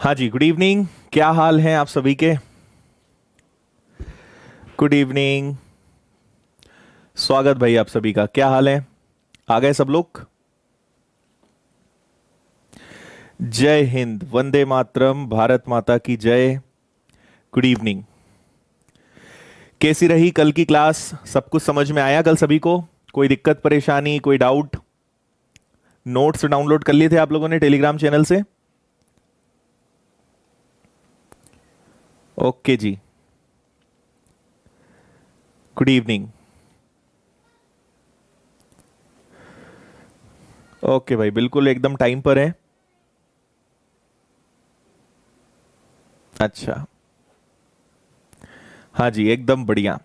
हाँ जी, good evening. क्या हाल है आप सभी के? Good evening. स्वागत भाई आप सभी का। क्या हाल है? आ गए सब लोग? जय हिंद, वंदे मातरम, भारत माता की जय। Good evening. कैसी रही कल की क्लास? सब कुछ समझ में आया कल सभी को? कोई दिक्कत परेशानी, कोई डाउट? नोट्स डाउनलोड कर लिए थे आप लोगों ने टेलीग्राम चैनल से? ओके जी, गुड इवनिंग। ओके भाई, बिल्कुल एकदम टाइम पर है। अच्छा, हाँ जी, एकदम बढ़िया।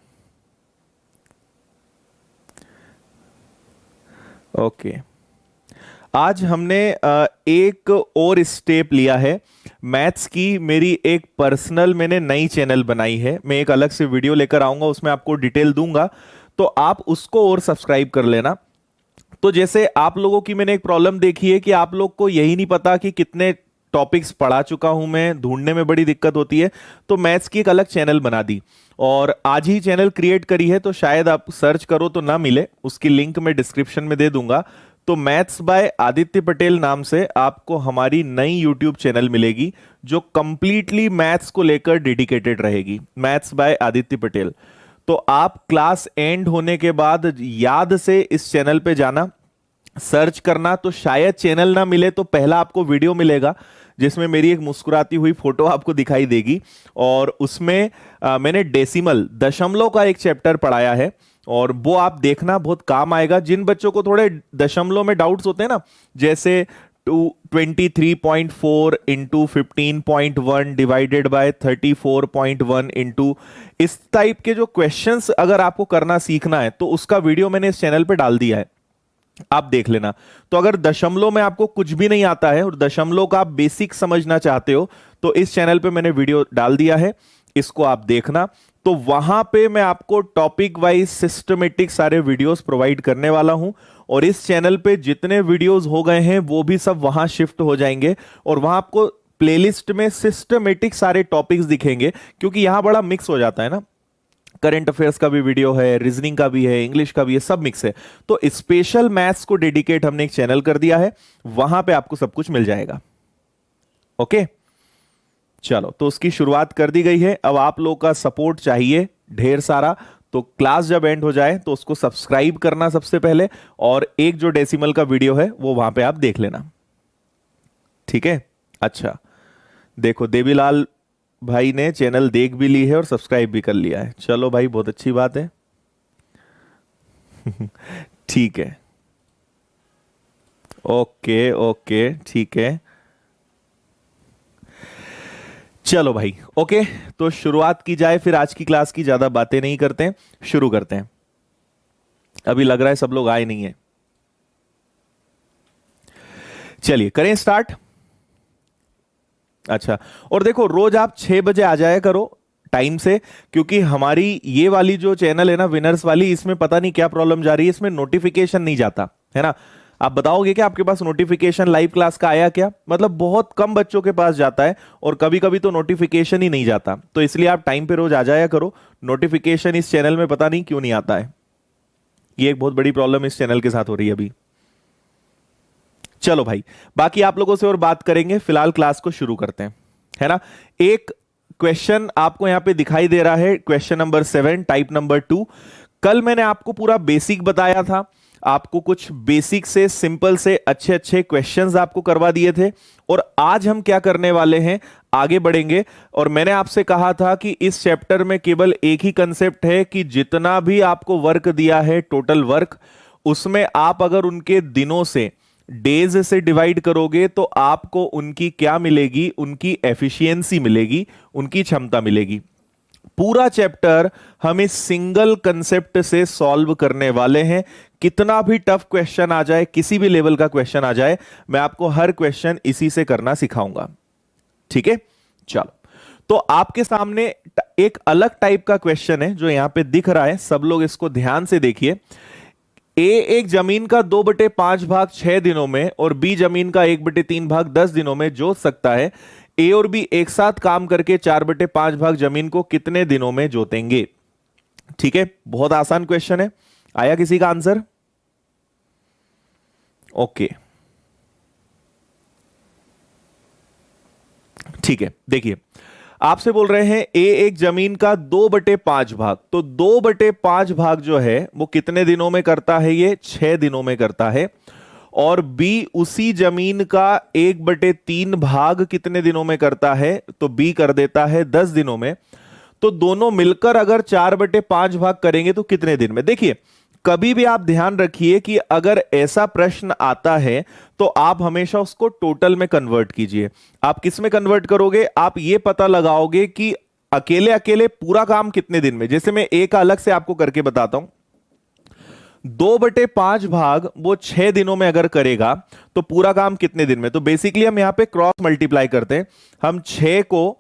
ओके, आज हमने एक और स्टेप लिया है मैथ्स की। मेरी एक पर्सनल मैंने नई चैनल बनाई है। मैं एक अलग से वीडियो लेकर आऊंगा, उसमें आपको डिटेल दूंगा, तो आप उसको और सब्सक्राइब कर लेना। तो जैसे आप लोगों की मैंने एक प्रॉब्लम देखी है कि आप लोग को यही नहीं पता कि कितने टॉपिक्स पढ़ा चुका हूं मैं, ढूंढने में बड़ी दिक्कत होती है। तो मैथ्स की एक अलग चैनल बना दी और आज ही चैनल क्रिएट करी है, तो शायद आप सर्च करो तो ना मिले, उसकी लिंक मैं डिस्क्रिप्शन में दे दूंगा। तो मैथ्स बाय आदित्य पटेल नाम से आपको हमारी नई यूट्यूब चैनल मिलेगी जो कंप्लीटली मैथ्स को लेकर डेडिकेटेड रहेगी। Maths by Aditya Patel. तो आप क्लास एंड होने के बाद याद से इस चैनल पे जाना, सर्च करना, तो शायद चैनल ना मिले तो पहला आपको वीडियो मिलेगा जिसमें मेरी एक मुस्कुराती हुई फोटो आपको दिखाई देगी। और उसमें मैंने डेसिमल, दशमलव का एक चैप्टर पढ़ाया है और वो आप देखना, बहुत काम आएगा जिन बच्चों को थोड़े दशमलव में डाउट्स होते हैं ना, जैसे 23.4 इंटू 15.1 डिवाइडेड बाय 34.1 इंटू, इस टाइप के जो क्वेश्चंस अगर आपको करना सीखना है तो उसका वीडियो मैंने इस चैनल पे डाल दिया है, आप देख लेना। तो अगर दशमलव में आपको कुछ भी नहीं आता है और दशमलव का आप बेसिक समझना चाहते हो तो इस चैनल पे मैंने वीडियो डाल दिया है, इसको आप देखना। तो वहां पे मैं आपको टॉपिक वाइज सिस्टमेटिक सारे वीडियोस प्रोवाइड करने वाला हूं और इस चैनल पे जितने वीडियोस हो गए हैं वो भी सब वहां शिफ्ट हो जाएंगे और वहां आपको प्लेलिस्ट में सिस्टमेटिक सारे टॉपिक्स दिखेंगे, क्योंकि यहां बड़ा मिक्स हो जाता है ना। करंट अफेयर्स का भी वीडियो है, रीजनिंग का भी है, इंग्लिश का भी है, सब मिक्स है। तो स्पेशल मैथ्स को डेडिकेट हमने एक चैनल कर दिया है, वहां पे आपको सब कुछ मिल जाएगा। ओके, चलो, तो उसकी शुरुआत कर दी गई है। अब आप लोगों का सपोर्ट चाहिए ढेर सारा। तो क्लास जब एंड हो जाए तो उसको सब्सक्राइब करना सबसे पहले, और एक जो डेसिमल का वीडियो है वो वहां पे आप देख लेना, ठीक है? अच्छा, देखो देवीलाल भाई ने चैनल देख भी ली है और सब्सक्राइब भी कर लिया है। चलो भाई, बहुत अच्छी बात है। ठीक है, ओके ओके, ठीक है। चलो भाई, ओके, तो शुरुआत की जाए फिर आज की क्लास की। ज्यादा बातें नहीं करते हैं, शुरू करते हैं। अभी लग रहा है सब लोग आए नहीं है। चलिए करें स्टार्ट। अच्छा, और देखो रोज आप 6 बजे आ जाया करो टाइम से, क्योंकि हमारी ये वाली जो चैनल है ना, विनर्स वाली, इसमें पता नहीं क्या प्रॉब्लम जा रही है, इसमें नोटिफिकेशन नहीं जाता है ना। आप बताओगे कि आपके पास नोटिफिकेशन लाइव क्लास का आया क्या? मतलब बहुत कम बच्चों के पास जाता है और कभी कभी तो नोटिफिकेशन ही नहीं जाता। तो इसलिए आप टाइम पे रोज आ जाया करो। नोटिफिकेशन इस चैनल में पता नहीं क्यों नहीं आता है, ये एक बहुत बड़ी प्रॉब्लम इस चैनल के साथ हो रही है अभी। चलो भाई, बाकी आप लोगों से और बात करेंगे, फिलहाल क्लास को शुरू करते हैं, है ना। एक क्वेश्चन आपको यहां पे दिखाई दे रहा है, क्वेश्चन नंबर 7, टाइप नंबर 2। कल मैंने आपको पूरा बेसिक बताया था, आपको कुछ बेसिक से सिंपल से अच्छे अच्छे क्वेश्चंस आपको करवा दिए थे। और आज हम क्या करने वाले हैं, आगे बढ़ेंगे। और मैंने आपसे कहा था कि इस चैप्टर में केवल एक ही कंसेप्ट है कि जितना भी आपको वर्क दिया है, टोटल वर्क, उसमें आप अगर उनके दिनों से, डेज से डिवाइड करोगे तो आपको उनकी क्या मिलेगी, उनकी एफिशिएंसी मिलेगी, उनकी क्षमता मिलेगी। पूरा चैप्टर हम इस सिंगल कंसेप्ट से सॉल्व करने वाले हैं। कितना भी टफ क्वेश्चन आ जाए, किसी भी लेवल का क्वेश्चन आ जाए, मैं आपको हर क्वेश्चन इसी से करना सिखाऊंगा, ठीक है? चलो, तो आपके सामने एक अलग टाइप का क्वेश्चन है जो यहां पे दिख रहा है, सब लोग इसको ध्यान से देखिए। ए एक जमीन का 2/5 भाग 6 दिनों में और बी जमीन का 1/3 भाग 10 दिनों में जोत सकता है। ए और बी एक साथ काम करके 4/5 भाग जमीन को कितने दिनों में जोतेंगे? ठीक है, बहुत आसान क्वेश्चन है। आया किसी का आंसर? ओके, ठीक है। देखिए, आपसे बोल रहे हैं ए एक जमीन का 2/5 भाग, तो 2/5 भाग जो है वो कितने दिनों में करता है? ये 6 दिनों में करता है। और बी उसी जमीन का 1/3 भाग कितने दिनों में करता है? तो बी कर देता है 10 दिनों में। तो दोनों मिलकर अगर 4/5 भाग करेंगे तो कितने दिन में? देखिए, कभी भी आप ध्यान रखिए कि अगर ऐसा प्रश्न आता है तो आप हमेशा उसको टोटल में कन्वर्ट कीजिए। आप किस में कन्वर्ट करोगे? आप ये पता लगाओगे कि अकेले अकेले पूरा काम कितने दिन में। जैसे मैं ए का अलग से आपको करके बताता हूं। 2/5 भाग वो 6 दिनों में अगर करेगा तो पूरा काम कितने दिन में? तो बेसिकली हम यहां पे क्रॉस मल्टीप्लाई करते हैं। हम 6 को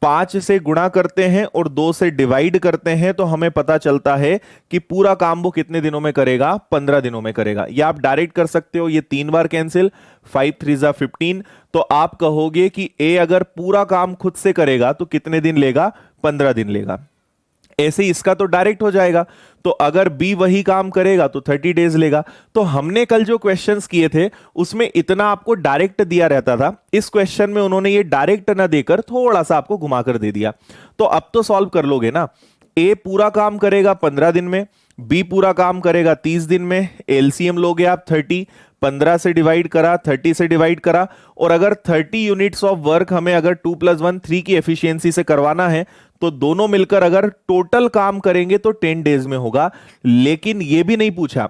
5 से गुणा करते हैं और 2 से डिवाइड करते हैं, तो हमें पता चलता है कि पूरा काम वो कितने दिनों में करेगा? 15 दिनों में करेगा। या आप डायरेक्ट कर सकते हो, ये 3 बार कैंसिल, 5 3 जा 15। तो आप कहोगे कि ए अगर पूरा काम खुद से करेगा तो कितने दिन लेगा? 15 दिन लेगा। ऐसे ही इसका तो डायरेक्ट हो जाएगा। तो अगर बी वही काम करेगा तो 30 डेज लेगा। तो हमने कल जो क्वेश्चंस किए थे उसमें इतना आपको डायरेक्ट दिया रहता था। इस क्वेश्चन में उन्होंने ये डायरेक्ट ना देकर थोड़ा सा आपको घुमाकर दे दिया। तो अब तो सॉल्व कर लोगे ना। ए पूरा काम करेगा 15 दिन में, बी पूरा काम करेगा 30 दिन में। एलसीएम लोगे आप 30, 15 से डिवाइड करा, 30 से डिवाइड करा। और अगर 30 यूनिट्स ऑफ वर्क हमें अगर 2 + 1 3 की एफिशिएंसी से करवाना है तो दोनों मिलकर अगर टोटल काम करेंगे तो 10 डेज में होगा। लेकिन यह भी नहीं पूछा,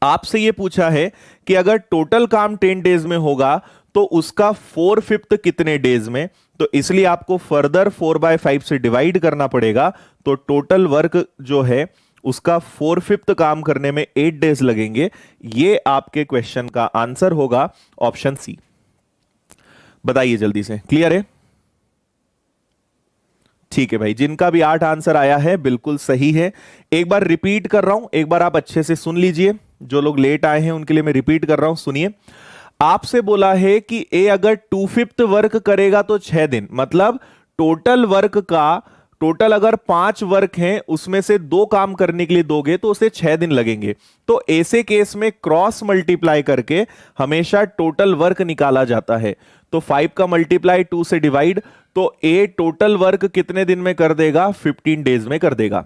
आपसे यह पूछा है कि अगर टोटल काम 10 डेज में होगा तो उसका 4/5 कितने डेज में? तो इसलिए आपको फर्दर 4/5 से डिवाइड करना पड़ेगा। तो टोटल वर्क जो है उसका 4/5 काम करने में 8 डेज लगेंगे। यह आपके क्वेश्चन का आंसर होगा ऑप्शन सी। बताइए जल्दी से, क्लियर है? ठीक है भाई, जिनका भी 8 आंसर आया है बिल्कुल सही है। एक बार रिपीट कर रहा हूं, एक बार आप अच्छे से सुन लीजिए। जो लोग लेट आए हैं उनके लिए मैं रिपीट कर रहा हूं, सुनिए। आपसे बोला है कि ए अगर 2/5 वर्क करेगा तो 6 दिन, मतलब टोटल वर्क का टोटल अगर 5 वर्क हैं उसमें से 2 काम करने के लिए दोगे तो उसे 6 दिन लगेंगे। तो ऐसे केस में क्रॉस मल्टीप्लाई करके हमेशा टोटल वर्क निकाला जाता है। तो 5 का मल्टीप्लाई 2 से डिवाइड, तो ए टोटल वर्क कितने दिन में कर देगा? 15 डेज में कर देगा।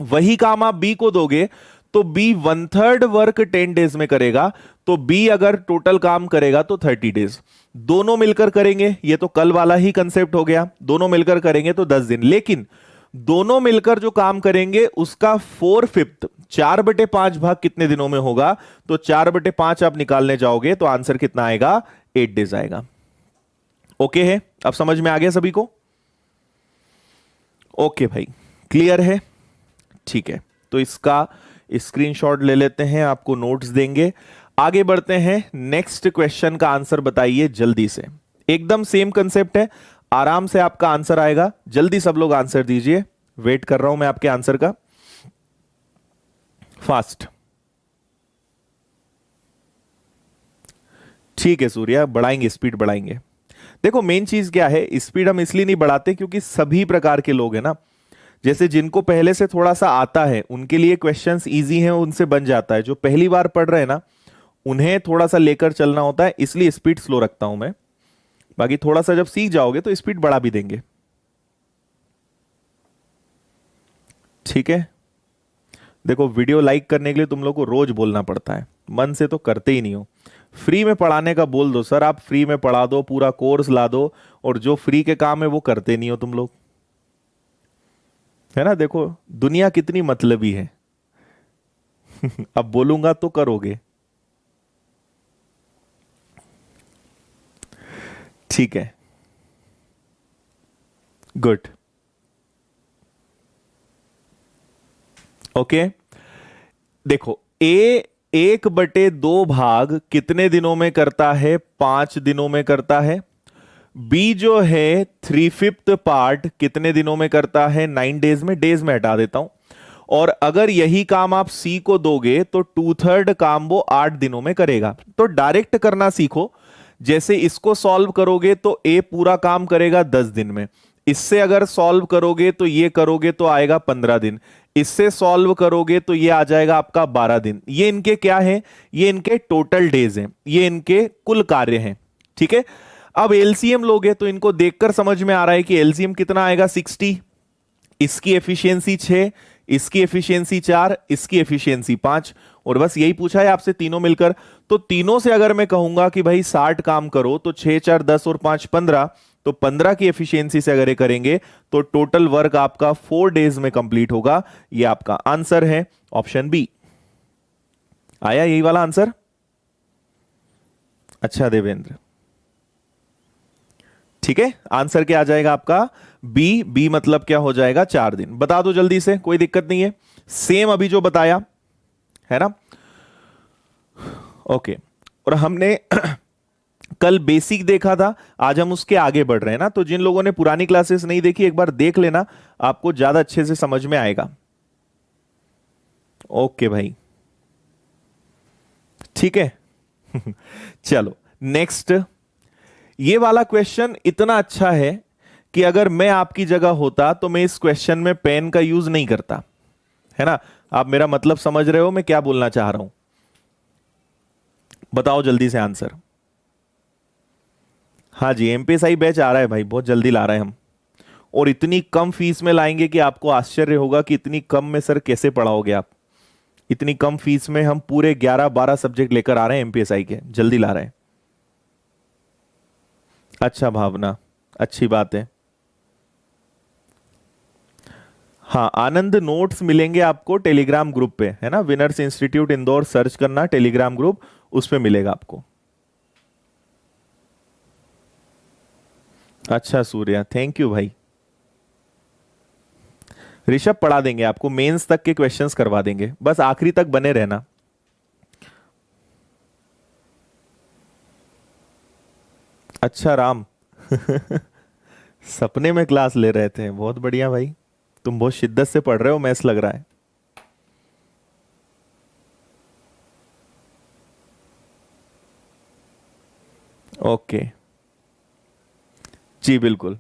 वही काम आप बी को दोगे तो बी 1/3 वर्क 10 डेज में करेगा। तो बी अगर टोटल काम करेगा तो 30 डेज। दोनों मिलकर करेंगे, ये तो कल वाला ही कंसेप्ट हो गया, दोनों मिलकर करेंगे तो 10 दिन। लेकिन दोनों मिलकर जो काम करेंगे उसका 4/5 4/5 भाग कितने दिनों में होगा? तो 4/5 आप निकालने जाओगे तो आंसर कितना आएगा? 8 डेज आएगा। ओके है? अब समझ में आ गया सभी को? ओके भाई, क्लियर है? ठीक है, तो इसका स्क्रीनशॉट ले लेते हैं, आपको नोट्स देंगे। आगे बढ़ते हैं, नेक्स्ट क्वेश्चन का आंसर बताइए जल्दी से। एकदम सेम कंसेप्ट है, आराम से आपका आंसर आएगा। जल्दी सब लोग आंसर दीजिए, वेट कर रहा हूं मैं आपके आंसर का। फास्ट। ठीक है सूर्या, बढ़ाएंगे, स्पीड बढ़ाएंगे। देखो मेन चीज क्या है, स्पीड हम इसलिए नहीं बढ़ाते क्योंकि सभी प्रकार के लोग हैं ना। जैसे जिनको पहले से थोड़ा सा आता है उनके लिए क्वेश्चंस इजी हैं, उनसे बन जाता है। जो पहली बार पढ़ रहे हैं ना उन्हें थोड़ा सा लेकर चलना होता है, इसलिए स्पीड स्लो रखता हूं मैं। बाकी थोड़ा सा जब सीख जाओगे तो स्पीड बढ़ा भी देंगे। ठीक है? देखो वीडियो लाइक करने के लिए तुम लोग को रोज बोलना पड़ता है, मन से तो करते ही नहीं हो। फ्री में पढ़ाने का बोल दो सर, आप फ्री में पढ़ा दो, पूरा कोर्स ला दो, और जो फ्री के काम है वो करते नहीं हो तुम लोग, है ना? देखो दुनिया कितनी मतलबी है। अब बोलूंगा तो करोगे। ठीक है, गुड। ओके, देखो ए 1/2 भाग कितने दिनों में करता है? 5 दिनों में करता है। बी जो है 3/5 पार्ट कितने दिनों में करता है? 9 डेज में। डेज में हटा देता हूं। और अगर यही काम आप सी को दोगे तो 2/3 काम वो 8 दिनों में करेगा। तो डायरेक्ट करना सीखो, जैसे इसको सॉल्व करोगे तो ए पूरा काम करेगा 10 दिन में, इससे अगर सॉल्व करोगे तो ये करोगे तो आएगा 15 दिन, इससे सॉल्व करोगे तो ये आ जाएगा आपका 12 दिन। ये इनके क्या है, ये इनके टोटल डेज हैं, ये इनके कुल कार्य हैं। ठीक है, अब एलसीएम लोगे तो इनको देखकर समझ में आ रहा है कि एलसीएम कितना आएगा 60, इसकी एफिशिएंसी 6, इसकी एफिशिएंसी 4, इसकी एफिशिएंसी 5, और बस यही पूछा है आपसे तीनों मिलकर। तो तीनों से अगर मैं कहूंगा कि भाई 60 काम करो तो 6 4 10 और 5 15, तो 15 की एफिशिएंसी से अगर ये करेंगे तो टोटल वर्क आपका 4 डेज में कंप्लीट होगा। ये आपका आंसर है ऑप्शन बी। आया यही वाला आंसर? अच्छा देवेंद्र, ठीक है, आंसर क्या आ जाएगा आपका बी। बी मतलब क्या हो जाएगा 4 दिन। बता दो जल्दी से, कोई दिक्कत नहीं है, सेम अभी जो बताया है ना। ओके, और हमने कल बेसिक देखा था, आज हम उसके आगे बढ़ रहे हैं ना। तो जिन लोगों ने पुरानी क्लासेस नहीं देखी एक बार देख लेना, आपको ज्यादा अच्छे से समझ में आएगा। ओके भाई, ठीक है। चलो नेक्स्ट, ये वाला क्वेश्चन इतना अच्छा है कि अगर मैं आपकी जगह होता तो मैं इस क्वेश्चन में पेन का यूज नहीं करता, है ना। आप मेरा मतलब समझ रहे हो मैं क्या बोलना चाह रहा हूं? बताओ जल्दी से आंसर। हाँ जी, एमपीएसआई बैच आ रहा है भाई, बहुत जल्दी ला रहे हैं हम, और इतनी कम फीस में लाएंगे कि आपको आश्चर्य होगा कि इतनी कम में सर कैसे पढ़ाओगे आप। इतनी कम फीस में हम पूरे 11-12 सब्जेक्ट लेकर आ रहे हैं एमपीएसआई के, जल्दी ला रहे हैं। अच्छा भावना, अच्छी बात है। हाँ, आनंद नोट्स मिलेंगे आपको टेलीग्राम ग्रुप पे, है ना। विनर्स इंस्टीट्यूट इंदौर सर्च करना, टेलीग्राम ग्रुप, उस पे मिलेगा आपको। अच्छा सूर्या, थैंक यू भाई। ऋषभ पढ़ा देंगे आपको, मेंस तक के क्वेश्चंस करवा देंगे, बस आखिरी तक बने रहना। अच्छा राम। सपने में क्लास ले रहे थे, बहुत बढ़िया भाई, तुम बहुत शिद्दत से पढ़ रहे हो, मैस लग रहा है। ओके जी बिल्कुल,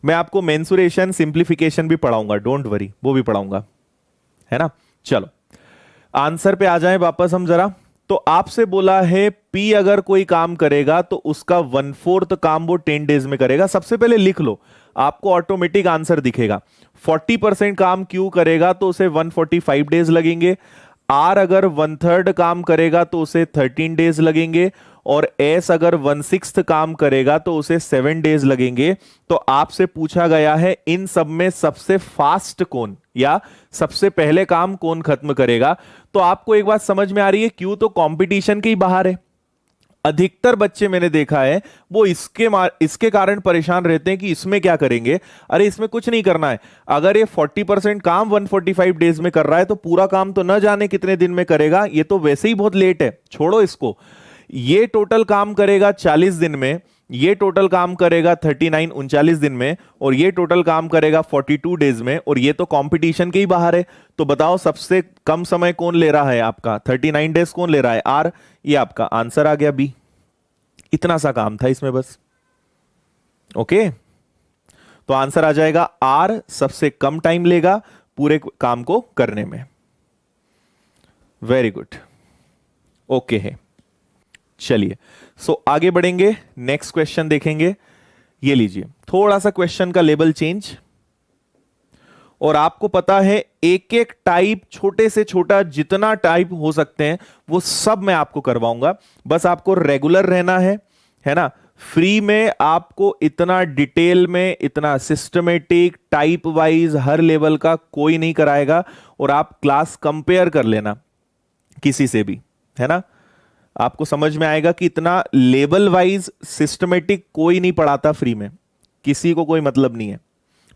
मैं आपको मेंसुरेशन सिंप्लीफिकेशन भी पढ़ाऊंगा, डोंट वरी, वो भी पढ़ाऊंगा, है ना। चलो आंसर पे आ जाएं वापस हम जरा। तो आपसे बोला है पी अगर कोई काम करेगा तो उसका 1/4 काम वो 10 डेज में करेगा। सबसे पहले लिख लो, आपको ऑटोमेटिक आंसर दिखेगा। 40% काम क्यू करेगा तो उसे 145 डेज लगेंगे। आर अगर 1/3 काम करेगा तो उसे 13 डेज लगेंगे, और एस अगर 1/6 काम करेगा तो उसे 7 डेज लगेंगे। तो आपसे पूछा गया है इन सब में सबसे फास्ट कौन, या सबसे पहले काम कौन खत्म करेगा। तो आपको एक बात समझ में आ रही है, क्यों तो कंपटीशन के ही बाहर है। अधिकतर बच्चे मैंने देखा है वो इसके कारण परेशान रहते हैं कि इसमें क्या करेंगे। अरे इसमें कुछ नहीं करना है। अगर ये 40% काम 145 डेज में कर रहा है तो पूरा काम तो न जाने कितने दिन में करेगा, ये तो वैसे ही बहुत लेट है, छोड़ो इसको। ये टोटल काम करेगा 40 दिन में, ये टोटल काम करेगा 39 39 दिन में, और ये टोटल काम करेगा 42 डेज में, और ये तो कंपटीशन के ही बाहर है। तो बताओ सबसे कम समय कौन ले रहा है आपका, 39 डेज कौन ले रहा है, आर। ये आपका आंसर आ गया बी। इतना सा काम था इसमें बस। ओके, तो आंसर आ जाएगा आर सबसे कम टाइम लेगा पूरे काम को करने में। वेरी गुड, ओके है। चलिए सो आगे बढ़ेंगे, नेक्स्ट क्वेश्चन देखेंगे। ये लीजिए, थोड़ा सा क्वेश्चन का लेवल चेंज, और आपको पता है एक एक टाइप, छोटे से छोटा जितना टाइप हो सकते हैं वो सब मैं आपको करवाऊंगा। बस आपको रेगुलर रहना है ना। फ्री में आपको इतना डिटेल में, इतना सिस्टमेटिक, टाइप वाइज हर लेवल का कोई नहीं कराएगा, और आप क्लास कंपेयर कर लेना किसी से भी, है ना। आपको समझ में आएगा कि इतना लेवल वाइज सिस्टमेटिक कोई नहीं पढ़ाता फ्री में, किसी को कोई मतलब नहीं है।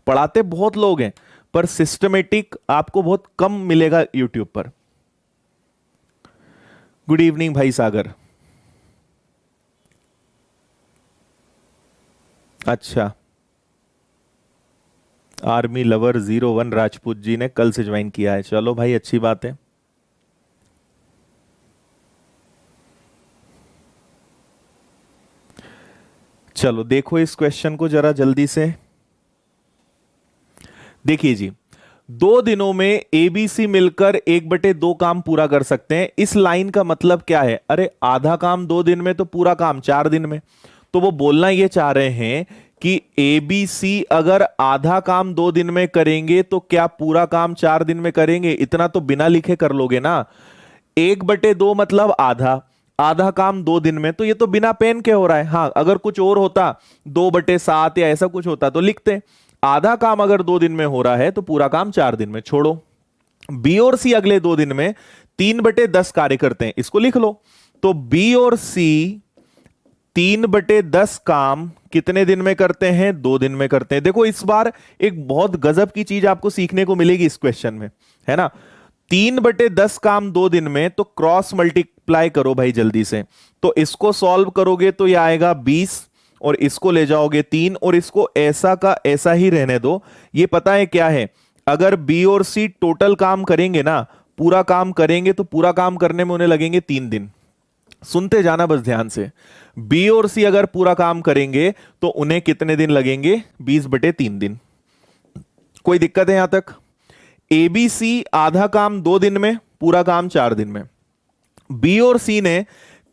पढ़ाते बहुत लोग हैं पर सिस्टमेटिक आपको बहुत कम मिलेगा यूट्यूब पर। गुड इवनिंग भाई सागर। अच्छा, आर्मी लवर 01 राजपूत जी ने कल से ज्वाइन किया है, चलो भाई अच्छी बात है। चलो देखो इस क्वेश्चन को जरा जल्दी से। देखिए जी, 2 दिनों में एबीसी मिलकर 1/2 काम पूरा कर सकते हैं। इस लाइन का मतलब क्या है? अरे आधा काम 2 दिन में तो पूरा काम 4 दिन में। तो वो बोलना ये चाह रहे हैं कि एबीसी अगर आधा काम 2 दिन में करेंगे तो क्या पूरा काम 4 दिन में करेंगे? इतना तो बिना लिखे कर लोगे ना। 1/2 मतलब आधा, आधा काम 2 दिन में, तो ये तो बिना पेन के हो रहा है। हाँ, अगर कुछ और होता 2/7 या ऐसा कुछ होता तो लिखते। आधा काम अगर 2 दिन में हो रहा है तो पूरा काम 4 दिन में। छोड़ो, बी और सी अगले 2 दिन में 3/10 कार्य करते हैं, इसको लिख लो। तो बी और सी 3/10 काम कितने दिन में करते हैं? 2 दिन में करते हैं। देखो इस बार एक बहुत गजब की चीज आपको सीखने को मिलेगी इस क्वेश्चन में, है ना। 3/10 काम 2 दिन में, तो क्रॉस मल्टीप्लाई करो भाई जल्दी से। तो इसको सॉल्व करोगे तो यह आएगा 20, और इसको ले जाओगे 3, और इसको ऐसा का ऐसा ही रहने दो। ये पता है क्या है? अगर बी और सी टोटल काम करेंगे ना, पूरा काम करेंगे, तो पूरा काम करने में उन्हें लगेंगे 3 दिन। सुनते जाना बस ध्यान से। बी और सी अगर पूरा काम करेंगे तो उन्हें कितने दिन लगेंगे? 20/3 दिन। कोई दिक्कत है यहां तक? एबीसी आधा काम 2 दिन में, पूरा काम 4 दिन में। बी और सी ने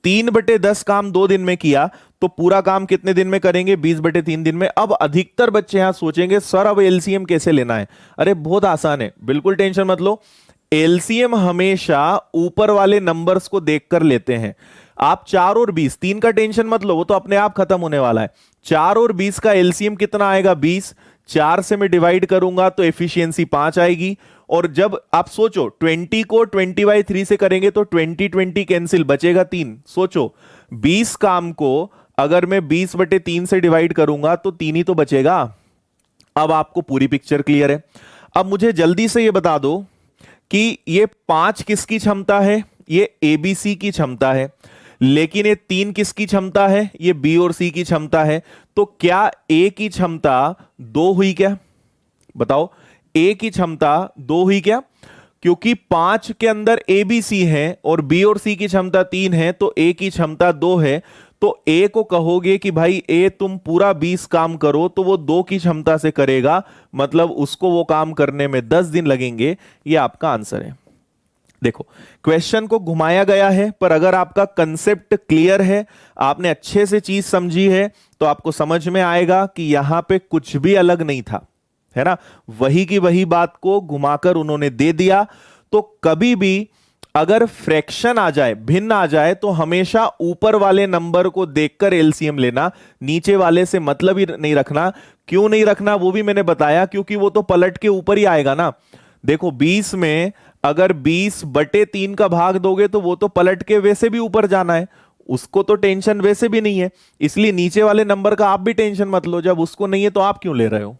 3/10 काम 2 दिन में किया, तो पूरा काम कितने दिन में करेंगे? 20/3 दिन में। अब अधिकतर बच्चे यहां सोचेंगे सर अब एलसीएम कैसे लेना है? अरे बहुत आसान है, बिल्कुल टेंशन मत लो। एलसीएम हमेशा ऊपर वाले नंबर्स को देखकर लेते हैं। आप 4 और 20, 3 का टेंशन मत लो, वो तो अपने आप खत्म होने वाला है। 4 और 20 का एलसीएम कितना आएगा? 20। 4 से मैं डिवाइड करूंगा तो एफिशिएंसी 5 आएगी। और जब आप सोचो 20 को 20/3 से करेंगे तो 20 कैंसिल, बचेगा 3। सोचो 20 काम को अगर मैं 20/3 से डिवाइड करूंगा तो 3 ही तो बचेगा। अब आपको पूरी पिक्चर क्लियर है। अब मुझे जल्दी से ये बता दो कि ये 5 किसकी क्षमता है? ये एबीसी की क्षमता है। लेकिन ये 3 किसकी क्षमता है? ये बी और सी की क्षमता है। तो क्या ए की क्षमता 2 हुई क्या? बताओ, ए की क्षमता 2 हुई क्या? क्योंकि 5 के अंदर ए बी सी है और बी और सी की क्षमता 3 है, तो ए की क्षमता 2 है। तो ए को कहोगे कि भाई ए तुम पूरा 20 काम करो, तो वो 2 की क्षमता से करेगा, मतलब उसको वो काम करने में 10 दिन लगेंगे। ये आपका आंसर है। देखो क्वेश्चन को घुमाया गया है, पर अगर आपका कंसेप्ट क्लियर है, आपने अच्छे से चीज समझी है, तो आपको समझ में आएगा कि यहां पे कुछ भी अलग नहीं था, है ना। वही की वही बात को घुमाकर उन्होंने दे दिया। तो कभी भी अगर फ्रैक्शन आ जाए, भिन्न आ जाए, तो हमेशा ऊपर वाले नंबर को देखकर एलसीएम लेना, नीचे वाले से मतलब ही नहीं रखना। क्यों नहीं रखना वो भी मैंने बताया, क्योंकि वो तो पलट के ऊपर ही आएगा ना। देखो 20 में अगर 20/3 का भाग दोगे तो वो तो पलट के वैसे भी ऊपर जाना है, उसको तो टेंशन वैसे भी नहीं है। इसलिए नीचे वाले नंबर का आप भी टेंशन मत लो, जब उसको नहीं है तो आप क्यों ले रहे हो,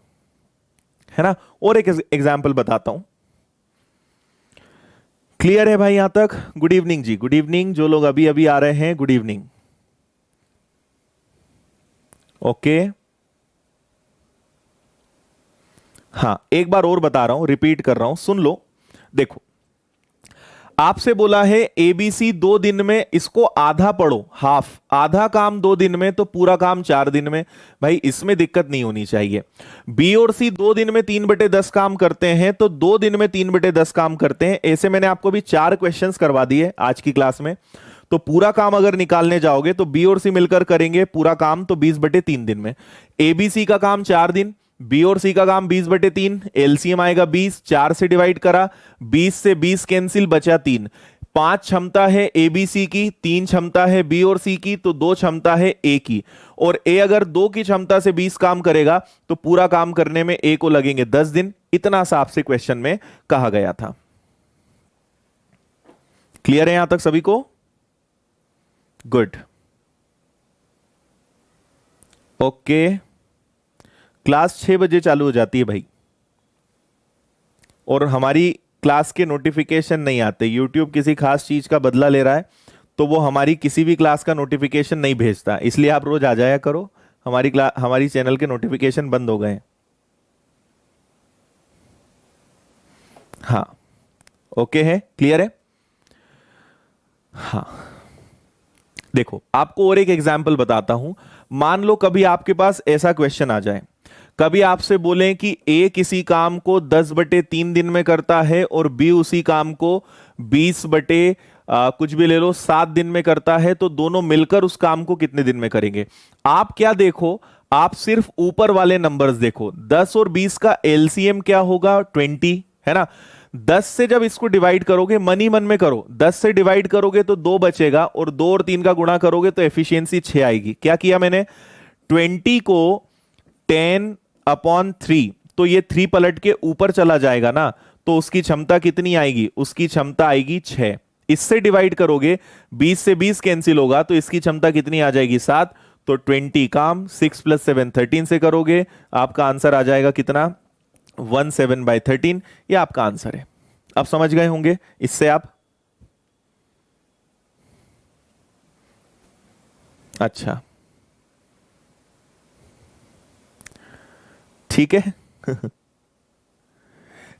है ना। और एक एग्जाम्पल बताता हूं। क्लियर है भाई यहां तक? गुड इवनिंग जी, गुड इवनिंग। जो लोग अभी अभी आ रहे हैं, गुड इवनिंग। ओके, हाँ एक बार और बता रहा हूं, रिपीट कर रहा हूं, सुन लो। देखो आपसे बोला है एबीसी 2 दिन में, इसको आधा पढ़ो, हाफ। आधा काम 2 दिन में तो पूरा काम 4 दिन में। भाई इसमें दिक्कत नहीं होनी चाहिए। बी और सी 2 दिन में 3/10 काम करते हैं, तो 2 दिन में 3/10 काम करते हैं। ऐसे मैंने आपको भी 4 क्वेश्चंस करवा दिए आज की क्लास में। तो पूरा काम अगर निकालने जाओगे तो बी और सी मिलकर करेंगे पूरा काम, तो 20/3 दिन में। एबीसी का काम 4 दिन, बी और सी का काम 20/3, एलसीएम आएगा 20, 4 से डिवाइड करा, 20 से 20 कैंसिल, बचा 3। 5 क्षमता है एबीसी की, 3 क्षमता है बी और सी की, तो 2 क्षमता है ए की। और ए अगर 2 की क्षमता से 20 काम करेगा तो पूरा काम करने में ए को लगेंगे 10 दिन। इतना सा आपसे क्वेश्चन में कहा गया था। क्लियर है यहां तक सभी को? Good, okay. क्लास 6 बजे चालू हो जाती है भाई, और हमारी क्लास के नोटिफिकेशन नहीं आते। यूट्यूब किसी खास चीज का बदला ले रहा है, तो वो हमारी किसी भी क्लास का नोटिफिकेशन नहीं भेजता। इसलिए आप रोज आ जाया करो, हमारी चैनल के नोटिफिकेशन बंद हो गए हैं। हाँ, ओके है, क्लियर है। हाँ देखो आपको और एक एग्जाम्पल बताता हूं। मान लो कभी आपके पास ऐसा क्वेश्चन आ जाए, कभी आपसे बोलें कि ए किसी काम को 10/3 दिन में करता है और बी उसी काम को 20 कुछ भी ले लो 7 दिन में करता है, तो दोनों मिलकर उस काम को कितने दिन में करेंगे। आप क्या देखो, आप सिर्फ ऊपर वाले नंबर्स देखो। 10 और 20 का एलसीएम क्या होगा, 20, है ना। 10 से जब इसको डिवाइड करोगे, मन ही मन में करो, 10 से डिवाइड करोगे तो 2 बचेगा, और 2 और 3 का गुणा करोगे तो एफिशिएंसी 6 आएगी। क्या किया मैंने, 20 को 10/3, तो ये 3 पलट के ऊपर चला जाएगा ना, तो उसकी क्षमता कितनी आएगी, उसकी क्षमता आएगी 6। इससे डिवाइड करोगे, 20 से 20 कैंसिल होगा, तो इसकी क्षमता कितनी आ जाएगी, 7। तो 20 काम 6 + 7 13 से करोगे, आपका आंसर आ जाएगा कितना, 17/13। ये आपका आंसर है। अब समझ गए होंगे इससे आप। अच्छा ठीक है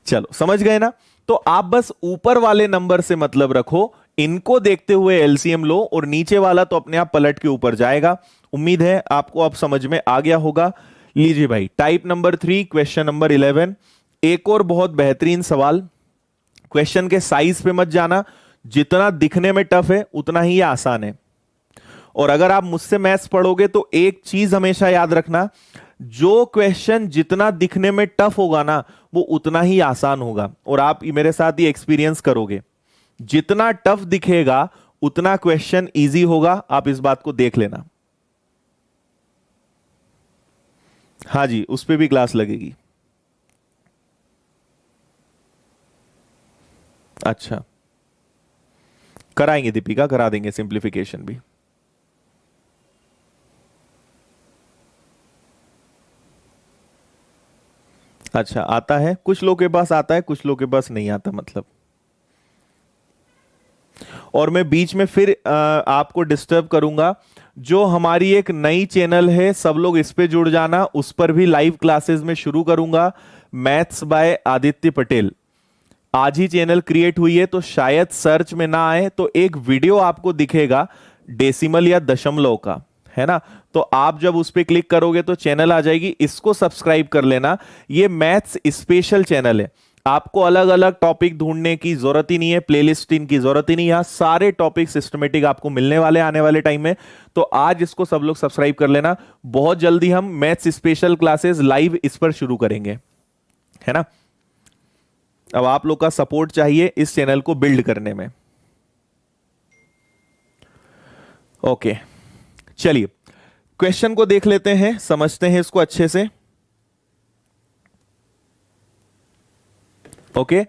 चलो समझ गए ना। तो आप बस ऊपर वाले नंबर से मतलब रखो, इनको देखते हुए एलसीएम लो, और नीचे वाला तो अपने आप पलट के ऊपर जाएगा। उम्मीद है आपको अब समझ में आ गया होगा। लीजिए भाई, टाइप नंबर 3, क्वेश्चन नंबर 11। एक और बहुत बेहतरीन सवाल। क्वेश्चन के साइज पे मत जाना, जितना दिखने में टफ है उतना ही आसान है। और अगर आप मुझसे मैथ्स पढ़ोगे तो एक चीज हमेशा याद रखना, जो क्वेश्चन जितना दिखने में टफ होगा ना, वो उतना ही आसान होगा। और आप मेरे साथ ये एक्सपीरियंस करोगे, जितना टफ दिखेगा उतना क्वेश्चन इजी होगा। आप इस बात को देख लेना। हाँ जी, उस पे भी क्लास लगेगी। अच्छा, कराएंगे दीपिका, करा देंगे सिंप्लीफिकेशन भी। अच्छा, आता है, कुछ लोगों के पास आता है, कुछ लोगों के पास नहीं आता मतलब। और मैं बीच में फिर आपको डिस्टर्ब करूंगा। जो हमारी एक नई चैनल है, सब लोग इस पे जुड़ जाना, उस पर भी लाइव क्लासेस में शुरू करूंगा, मैथ्स बाय आदित्य पटेल। आज ही चैनल क्रिएट हुई है, तो शायद सर्च में ना आए, तो एक वीडियो आपको दिखेगा डेसिमल या दशमलव का, है ना। तो आप जब उस पर क्लिक करोगे तो चैनल आ जाएगी, इसको सब्सक्राइब कर लेना। ये मैथ्स स्पेशल चैनल है, आपको अलग अलग टॉपिक ढूंढने की जरूरत ही नहीं है, प्लेलिस्ट की जरूरत ही नहीं है। यहां सारे टॉपिक सिस्टमेटिक आपको मिलने वाले आने वाले टाइम में। तो आज इसको सब लोग सब्सक्राइब कर लेना। बहुत जल्दी हम मैथ्स स्पेशल क्लासेस लाइव इस पर शुरू करेंगे, है ना। अब आप लोग का सपोर्ट चाहिए इस चैनल को बिल्ड करने में। ओके, चलिए क्वेश्चन को देख लेते हैं, समझते हैं इसको अच्छे से। ओके,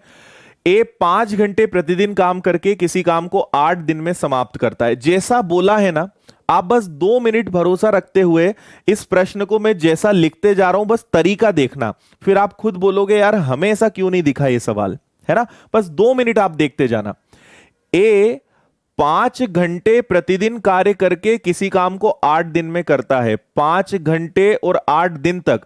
ए 5 घंटे प्रतिदिन काम करके किसी काम को 8 दिन में समाप्त करता है। जैसा बोला है ना, आप बस 2 मिनट भरोसा रखते हुए इस प्रश्न को मैं जैसा लिखते जा रहा हूं, बस तरीका देखना, फिर आप खुद बोलोगे यार हमें ऐसा क्यों नहीं दिखा ये सवाल, है ना। बस 2 मिनट आप देखते जाना। ए 5 घंटे प्रतिदिन कार्य करके किसी काम को 8 दिन में करता है। 5 घंटे और 8 दिन तक,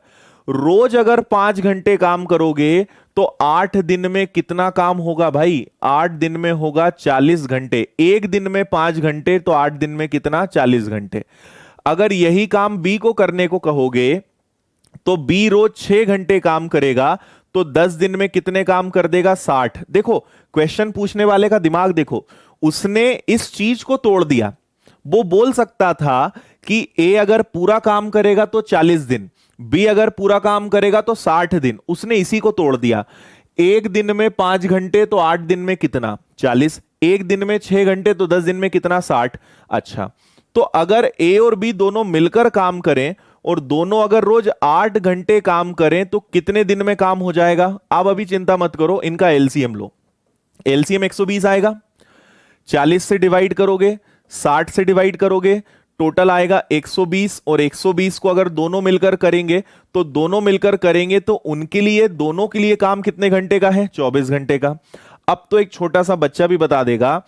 रोज अगर 5 घंटे काम करोगे तो 8 दिन में कितना काम होगा भाई, 8 दिन में होगा 40 घंटे। एक दिन में 5 घंटे, तो 8 दिन में कितना, 40 घंटे। अगर यही काम बी को करने को कहोगे तो बी रोज 6 घंटे काम करेगा, तो 10 दिन में कितने काम कर देगा, 60। देखो क्वेश्चन पूछने वाले का दिमाग देखो, उसने इस चीज को तोड़ दिया। वो बोल सकता था कि ए अगर पूरा काम करेगा तो 40 दिन, बी अगर पूरा काम करेगा तो 60 दिन। उसने इसी को तोड़ दिया। एक दिन में 5 घंटे तो 8 दिन में कितना, 40। एक दिन में 6 घंटे तो 10 दिन में कितना, 60। अच्छा, तो अगर ए और बी दोनों मिलकर काम करें और दोनों अगर रोज 8 घंटे काम करें तो कितने दिन में काम हो जाएगा। आप अभी चिंता मत करो, इनका एलसीएम लो। एलसीएम 120 आएगा, 40 से डिवाइड करोगे, 60 से डिवाइड करोगे, टोटल आएगा 120। और 120 को अगर दोनों मिलकर करेंगे, तो दोनों मिलकर करेंगे तो उनके लिए, दोनों के लिए काम कितने घंटे का है, 24 घंटे का। अब तो एक छोटा सा बच्चा भी बता देगा,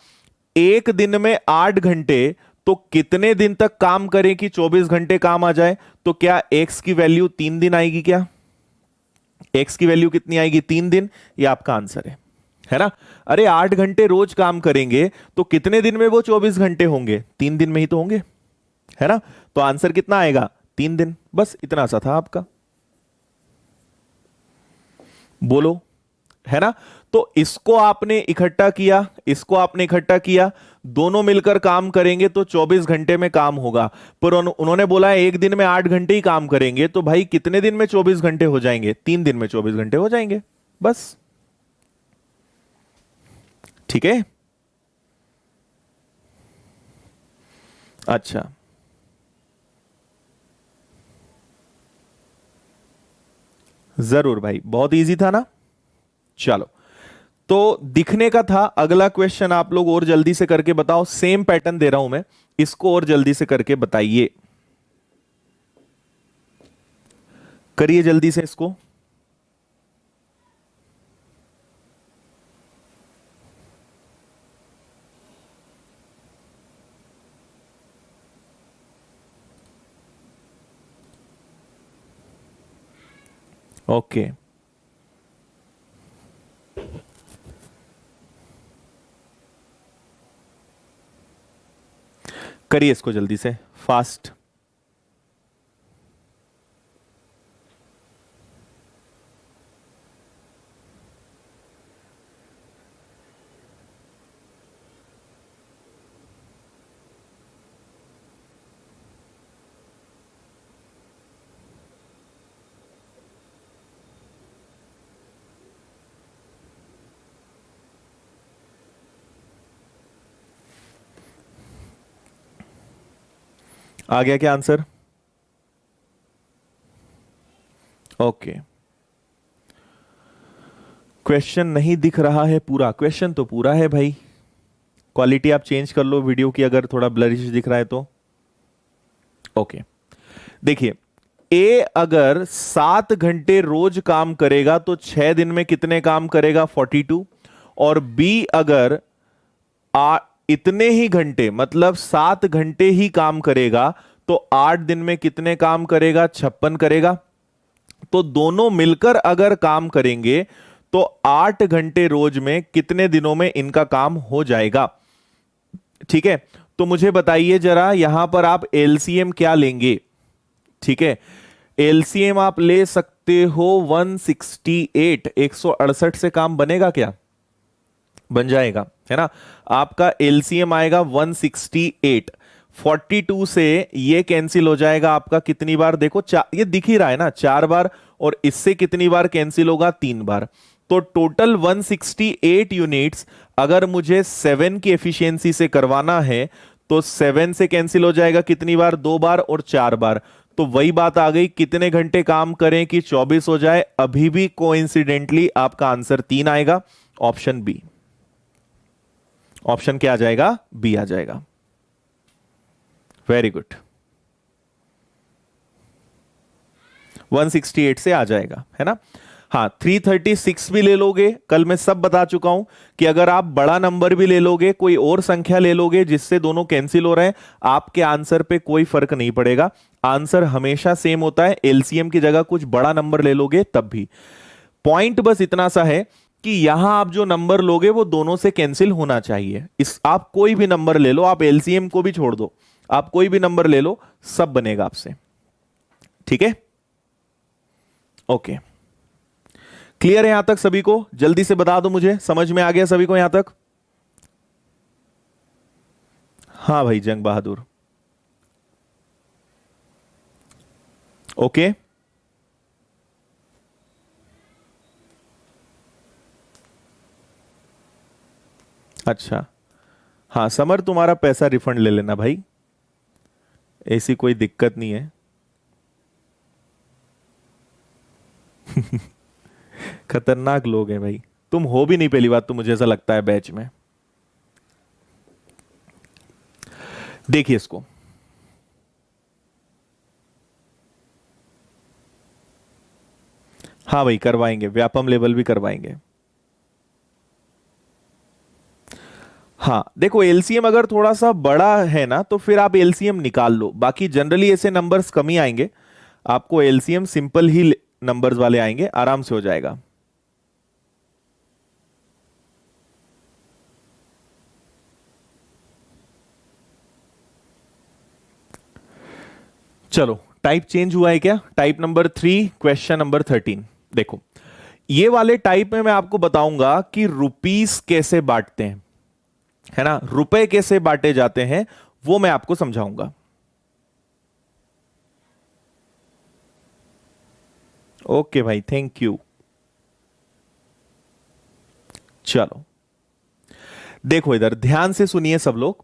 एक दिन में 8 घंटे, तो कितने दिन तक काम करें कि 24 घंटे काम आ जाए। तो क्या एक्स की वैल्यू 3 दिन आएगी, क्या एक्स की वैल्यू कितनी आएगी, 3 दिन। ये आपका आंसर है, है ना। अरे 8 घंटे रोज काम करेंगे तो कितने दिन में वो 24 घंटे होंगे? 3 दिन में ही तो होंगे, है ना। तो आंसर कितना आएगा? 3 दिन। बस इतना सा था आपका, बोलो, है ना। तो इसको आपने इकट्ठा किया, इसको आपने इकट्ठा किया, दोनों मिलकर काम करेंगे तो 24 घंटे में काम होगा। पर उन्होंने बोला है 1 दिन में 8 घंटे ही काम करेंगे, तो भाई कितने दिन में 24 घंटे हो जाएंगे? 3 दिन में 24 घंटे हो जाएंगे, बस। ठीक है, अच्छा, जरूर भाई, बहुत इजी था ना। चलो, तो दिखने का था। अगला क्वेश्चन आप लोग और जल्दी से करके बताओ, सेम पैटर्न दे रहा हूं मैं, इसको और जल्दी से करके बताइए, करिए जल्दी से इसको। ओके, करिए इसको जल्दी से, फास्ट। आ गया क्या आंसर? ओके, क्वेश्चन नहीं दिख रहा है पूरा? क्वेश्चन तो पूरा है भाई। क्वालिटी आप चेंज कर लो वीडियो की, अगर थोड़ा ब्लरिश दिख रहा है तो। ओके, देखिए, ए अगर 7 घंटे रोज काम करेगा तो 6 दिन में कितने काम करेगा? 42। और बी अगर इतने ही घंटे, मतलब 7 घंटे ही काम करेगा तो 8 दिन में कितने काम करेगा? 56 करेगा। तो दोनों मिलकर अगर काम करेंगे तो 8 घंटे रोज में कितने दिनों में इनका काम हो जाएगा? ठीक है, तो मुझे बताइए जरा, यहां पर आप एलसीएम क्या लेंगे? ठीक है, एलसीएम आप ले सकते हो 168, 168 से काम बनेगा क्या? बन जाएगा, है ना। आपका एलसीएम आएगा 168। 42 से ये कैंसिल हो जाएगा आपका कितनी बार? देखो, ये दिख ही रहा है ना, 4 बार। और इससे कितनी बार कैंसिल होगा? 3 बार। तो टोटल 168 यूनिट्स अगर मुझे 7 की एफिशिएंसी से करवाना है तो 7 से कैंसिल हो जाएगा कितनी बार? 2 बार और 4 बार। तो वही बात आ गई, कितने घंटे काम करें कि 24 हो जाए? अभी भी कोइंसिडेंटली आपका आंसर 3 आएगा, ऑप्शन बी। ऑप्शन क्या आ जाएगा? बी आ जाएगा। वेरी गुड, 168 से आ जाएगा, है ना। हाँ, 336 भी ले लोगे, कल मैं सब बता चुका हूं कि अगर आप बड़ा नंबर भी ले लोगे, कोई और संख्या ले लोगे जिससे दोनों कैंसिल हो रहे हैं, आपके आंसर पे कोई फर्क नहीं पड़ेगा। आंसर हमेशा सेम होता है। एलसीएम की जगह कुछ बड़ा नंबर ले लोगे तब भी। पॉइंट बस इतना सा है कि यहां आप जो नंबर लोगे वो दोनों से कैंसिल होना चाहिए। इस आप कोई भी नंबर ले लो, आप एलसीएम को भी छोड़ दो, आप कोई भी नंबर ले लो, सब बनेगा आपसे। ठीक है, ओके, क्लियर है यहां तक सभी को? जल्दी से बता दो मुझे, समझ में आ गया सभी को यहां तक? हाँ भाई, जंग बहादुर, ओके। अच्छा, हाँ समर, तुम्हारा पैसा रिफंड ले लेना भाई, ऐसी कोई दिक्कत नहीं है। खतरनाक लोग हैं भाई, तुम हो भी नहीं, पहली बात तो मुझे ऐसा लगता है बैच में। देखिए इसको, हाँ भाई करवाएंगे, व्यापम लेवल भी करवाएंगे। हाँ देखो, एलसीएम अगर थोड़ा सा बड़ा है ना तो फिर आप एलसीएम निकाल लो, बाकी जनरली ऐसे नंबर्स कम ही आएंगे। आपको एलसीएम सिंपल ही नंबर्स वाले आएंगे, आराम से हो जाएगा। चलो टाइप चेंज हुआ है क्या? टाइप नंबर 3 क्वेश्चन नंबर 13 देखो, ये वाले टाइप में मैं आपको बताऊंगा कि रुपीस कैसे बांटते हैं, है ना, रुपए कैसे बांटे जाते हैं वो मैं आपको समझाऊंगा। ओके भाई, थैंक यू। चलो देखो, इधर ध्यान से सुनिए सब लोग।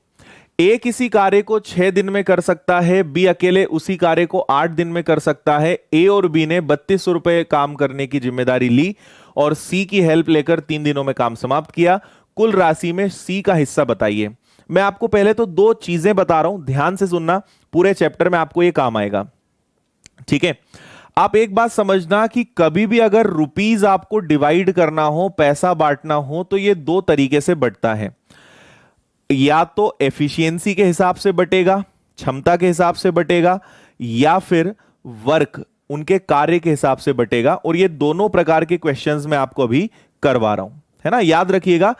ए किसी कार्य को 6 दिन में कर सकता है, बी अकेले उसी कार्य को 8 दिन में कर सकता है। ए और बी ने 32 रुपए काम करने की जिम्मेदारी ली और सी की हेल्प लेकर 3 दिनों में काम समाप्त किया। कुल राशि में सी का हिस्सा बताइए। मैं आपको पहले तो दो चीजें बता रहा हूं, ध्यान से सुनना, पूरे चैप्टर में आपको यह काम आएगा, ठीक है। आप एक बात समझना कि कभी भी अगर रुपीस आपको डिवाइड करना हो, पैसा बांटना हो, तो ये दो तरीके से बंटता है। या तो एफिशिएंसी के हिसाब से बटेगा, क्षमता के हिसाब से बटेगा, या फिर वर्क, उनके कार्य के हिसाब से बटेगा। और ये दोनों प्रकार के क्वेश्चंस मैं आपको अभी करवा रहा हूं, है ना। याद रखिएगा,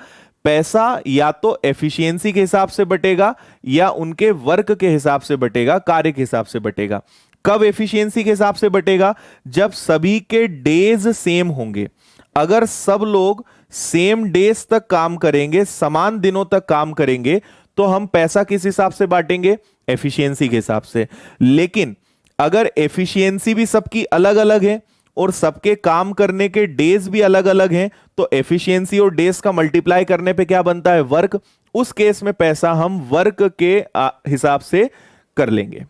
पैसा या तो एफिशिएंसी के हिसाब से बटेगा या उनके वर्क के हिसाब से बटेगा, कार्य के हिसाब से बटेगा। कब एफिशिएंसी के हिसाब से बटेगा? जब सभी के डेज सेम होंगे। अगर सब लोग सेम डेज तक काम करेंगे, समान दिनों तक काम करेंगे, तो हम पैसा किस हिसाब से बांटेंगे? एफिशिएंसी के हिसाब से। लेकिन अगर एफिशिएंसी भी सबकी अलग अलग है और सबके काम करने के डेज भी अलग अलग हैं, तो एफिशिएंसी और डेज का मल्टीप्लाई करने पे क्या बनता है? वर्क। उस केस में पैसा हम वर्क के हिसाब से कर लेंगे,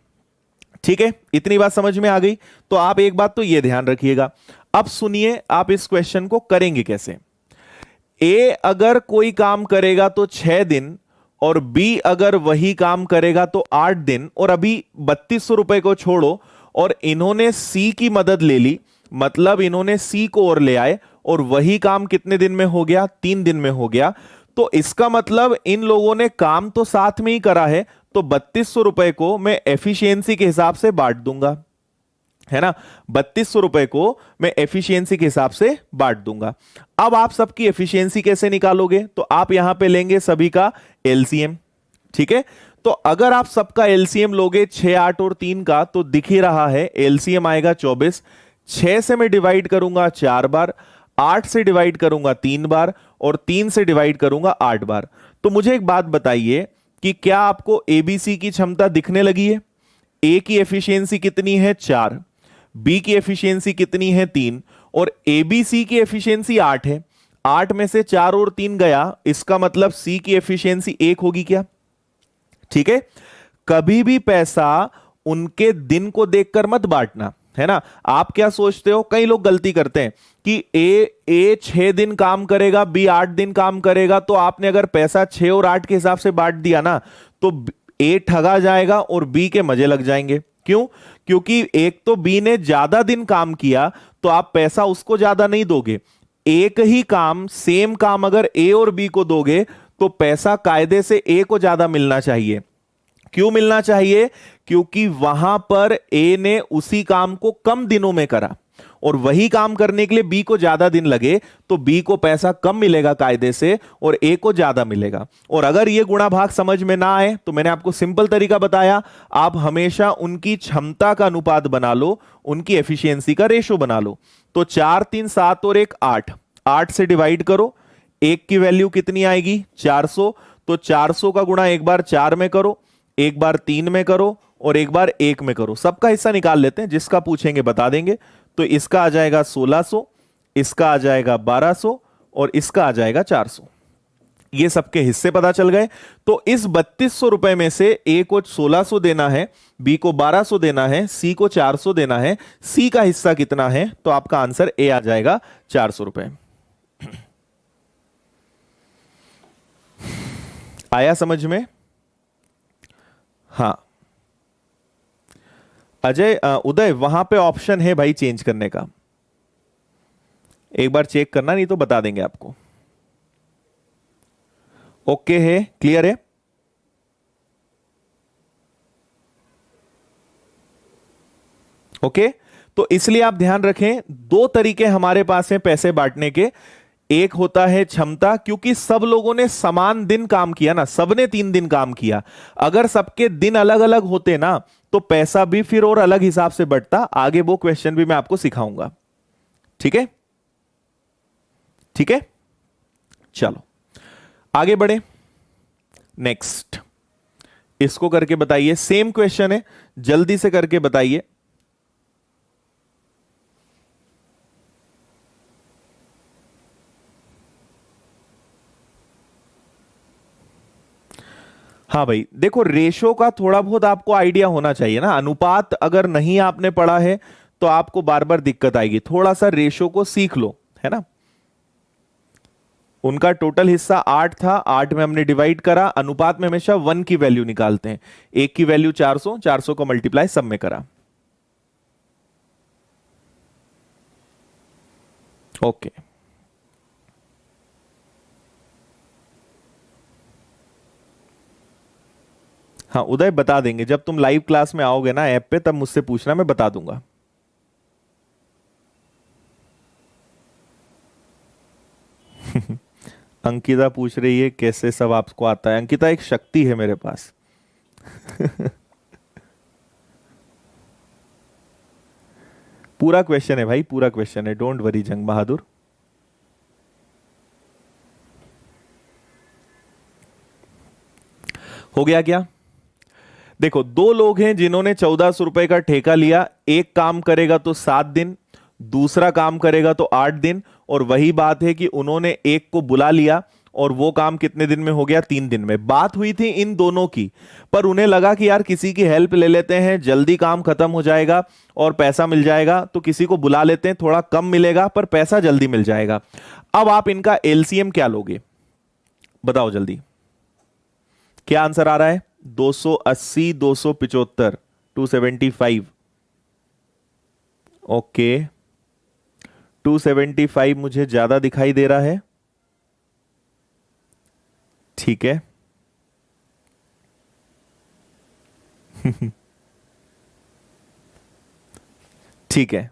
ठीक है। इतनी बात समझ में आ गई? तो आप एक बात तो यह ध्यान रखिएगा। अब सुनिए, आप इस क्वेश्चन को करेंगे कैसे। ए अगर कोई काम करेगा तो 6 दिन, और बी अगर वही काम करेगा तो 8 दिन, और अभी 3200 रुपए को छोड़ो और इन्होंने सी की मदद ले ली, मतलब इन्होंने सी को और ले आए, और वही काम कितने दिन में हो गया? 3 दिन में हो गया। तो इसका मतलब इन लोगों ने काम तो साथ में ही करा है, तो 3200 रुपए को मैं एफिशिएंसी के हिसाब से बांट दूंगा, है ना। 3200 रुपए को मैं एफिशिएंसी के हिसाब से बांट दूंगा। अब आप सबकी एफिशिएंसी कैसे निकालोगे? तो आप यहां पे लेंगे सभी का एलसीएम, ठीक है। तो अगर आप सबका एलसीएम लोगे 6, 8 और 3 का, तो दिख ही रहा है एलसीएम आएगा 24। 6 से मैं डिवाइड करूंगा 4 बार, 8 से डिवाइड करूंगा 3 बार, और 3 से डिवाइड करूंगा 8 बार। तो मुझे एक बात बताइए कि क्या आपको एबीसी की क्षमता दिखने लगी है? ए की एफिशिएंसी कितनी है? 4। बी की एफिशिएंसी कितनी है? 3। और एबीसी की एफिशिएंसी 8 है। 8 में से 4 और 3 गया, इसका मतलब सी की एफिशिएंसी 1 होगी क्या? ठीक है। कभी भी पैसा उनके दिन को देखकर मत बांटना, है ना। आप क्या सोचते हो, कई लोग गलती करते हैं कि ए 6 दिन काम करेगा, बी 8 दिन काम करेगा, तो आपने अगर पैसा 6 और 8 के हिसाब से बांट दिया ना, तो ए ठगा जाएगा और बी के मजे लग जाएंगे। क्यों? क्योंकि एक तो बी ने ज्यादा दिन काम किया, तो आप पैसा उसको ज्यादा नहीं दोगे। एक ही काम, सेम काम अगर ए और बी को दोगे, तो पैसा कायदे से ए को ज्यादा मिलना चाहिए। क्यों मिलना चाहिए? क्योंकि वहां पर ए ने उसी काम को कम दिनों में करा, और वही काम करने के लिए बी को ज्यादा दिन लगे, तो बी को पैसा कम मिलेगा कायदे से, और ए को ज्यादा मिलेगा। और अगर ये गुणा भाग समझ में ना आए, तो मैंने आपको सिंपल तरीका बताया, आप हमेशा उनकी क्षमता का अनुपात बना लो, उनकी एफिशिएंसी का रेशो बना लो। तो 4, 3, 7 और 1 8, 8 से डिवाइड करो, 1 की वैल्यू कितनी आएगी? 400। तो 400 का गुणा एक बार 4 में करो, एक बार 3 में करो, और एक बार 1 में करो। सबका हिस्सा निकाल लेते हैं, जिसका पूछेंगे बता देंगे। तो इसका आ जाएगा 1600, इसका आ जाएगा 1200, और इसका आ जाएगा 400। ये सबके हिस्से पता चल गए। तो इस 3200 रुपए में से ए को 1600 देना है, बी को 1200 देना है, सी को 400 देना है। सी का हिस्सा कितना है? तो आपका आंसर ए आ जाएगा 400 रुपए। आया समझ में? हां अजय, उदय, वहां पे ऑप्शन है भाई चेंज करने का, एक बार चेक करना, नहीं तो बता देंगे आपको। ओके है, क्लियर है? ओके। तो इसलिए आप ध्यान रखें, दो तरीके हमारे पास हैं पैसे बांटने के। एक होता है क्षमता, क्योंकि सब लोगों ने समान दिन काम किया ना, सबने 3 दिन काम किया। अगर सबके दिन अलग अलग होते ना, तो पैसा भी फिर और अलग हिसाब से बढ़ता। आगे वो क्वेश्चन भी मैं आपको सिखाऊंगा। ठीक है, ठीक है, चलो आगे बढ़े। नेक्स्ट इसको करके बताइए, सेम क्वेश्चन है, जल्दी से करके बताइए। हाँ भाई देखो, रेशो का थोड़ा बहुत आपको आइडिया होना चाहिए ना। अनुपात अगर नहीं आपने पढ़ा है तो आपको बार बार दिक्कत आएगी। थोड़ा सा रेशो को सीख लो, है ना। उनका टोटल हिस्सा 8 था, 8 में हमने डिवाइड करा। अनुपात में हमेशा 1 की वैल्यू निकालते हैं। 1 की वैल्यू 400, 400 को मल्टीप्लाई सब में करा। ओके, हाँ उदय बता देंगे जब तुम लाइव क्लास में आओगे ना ऐप पे, तब मुझसे पूछना, मैं बता दूंगा। अंकिता पूछ रही है कैसे सब आपको आता है। अंकिता एक शक्ति है मेरे पास। पूरा क्वेश्चन है भाई, पूरा क्वेश्चन है, डोंट वरी जंग बहादुर। हो गया क्या? देखो, दो लोग हैं जिन्होंने 1400 रुपए का ठेका लिया। एक काम करेगा तो 7 दिन, दूसरा काम करेगा तो 8 दिन। और वही बात है कि उन्होंने एक को बुला लिया और वो काम कितने दिन में हो गया? 3 दिन में। बात हुई थी इन दोनों की, पर उन्हें लगा कि यार किसी की हेल्प ले लेते हैं, जल्दी काम खत्म हो जाएगा और पैसा मिल जाएगा, तो किसी को बुला लेते हैं, थोड़ा कम मिलेगा पर पैसा जल्दी मिल जाएगा। अब आप इनका एलसीएम क्या लोगे? बताओ जल्दी, क्या आंसर आ रहा है? 280, 275, 275। ओके, 275 मुझे ज्यादा दिखाई दे रहा है। ठीक है। ठीक है,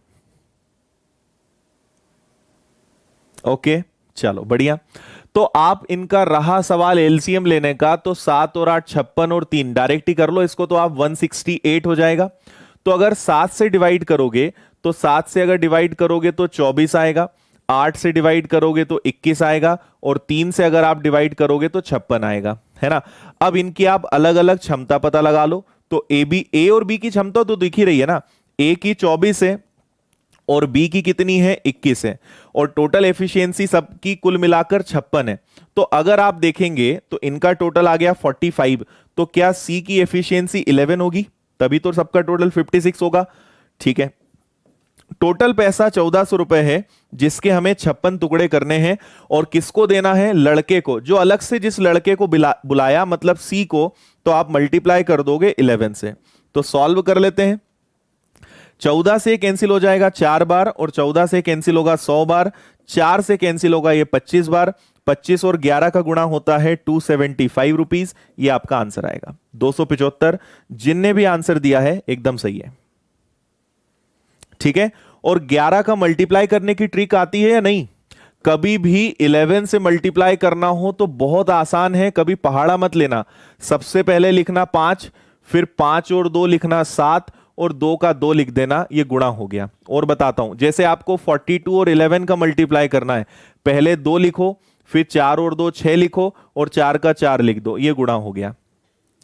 ओके, चलो बढ़िया। तो आप इनका रहा सवाल एलसीएम लेने का, तो 7 और 8 56 और 3 डायरेक्ट ही कर लो इसको, तो आप 168 हो जाएगा। तो अगर 7 से डिवाइड करोगे तो 7 से अगर डिवाइड करोगे तो 24 आएगा, 8 से डिवाइड करोगे तो 21 आएगा, और 3 से अगर आप डिवाइड करोगे तो 56 आएगा, है ना। अब इनकी आप अलग अलग क्षमता पता लगा लो। तो ए और बी की क्षमता तो दिख ही रही है ना। ए की 24 है और बी की कितनी है? 21 है। और टोटल एफिशिएंसी सबकी कुल मिलाकर 56 है। तो अगर आप देखेंगे तो इनका टोटल आ गया 45। तो क्या सी की एफिशिएंसी 11 होगी? तभी तो सबका टोटल 56 होगा। ठीक है, टोटल पैसा 1400 रुपए है, जिसके हमें 56 टुकड़े करने हैं। और किसको देना है? लड़के को, जो अलग से जिस लड़के को बुलाया, मतलब सी को। तो आप मल्टीप्लाई कर दोगे 11 से। तो सॉल्व कर लेते हैं। 14 से कैंसिल हो जाएगा 4 बार, और 14 से कैंसिल होगा 100 बार, 4 से कैंसिल होगा ये 25 बार। 25 और 11 का गुणा होता है 275 रुपीज। ये आपका आंसर आएगा 275। जिनने भी आंसर दिया है एकदम सही है। ठीक है, और 11 का मल्टीप्लाई करने की ट्रिक आती है या नहीं? कभी भी 11 से मल्टीप्लाई करना हो तो बहुत आसान है, कभी पहाड़ा मत लेना। सबसे पहले लिखना 5, फिर 5 और 2 लिखना 7, और 2 का 2 लिख देना, ये गुणा हो गया। और बताता हूं, जैसे आपको 42 और 11 का मल्टीप्लाई करना है, पहले 2 लिखो, फिर 4 और 2 6 लिखो, और 4 का 4 लिख दो, ये गुणा हो गया,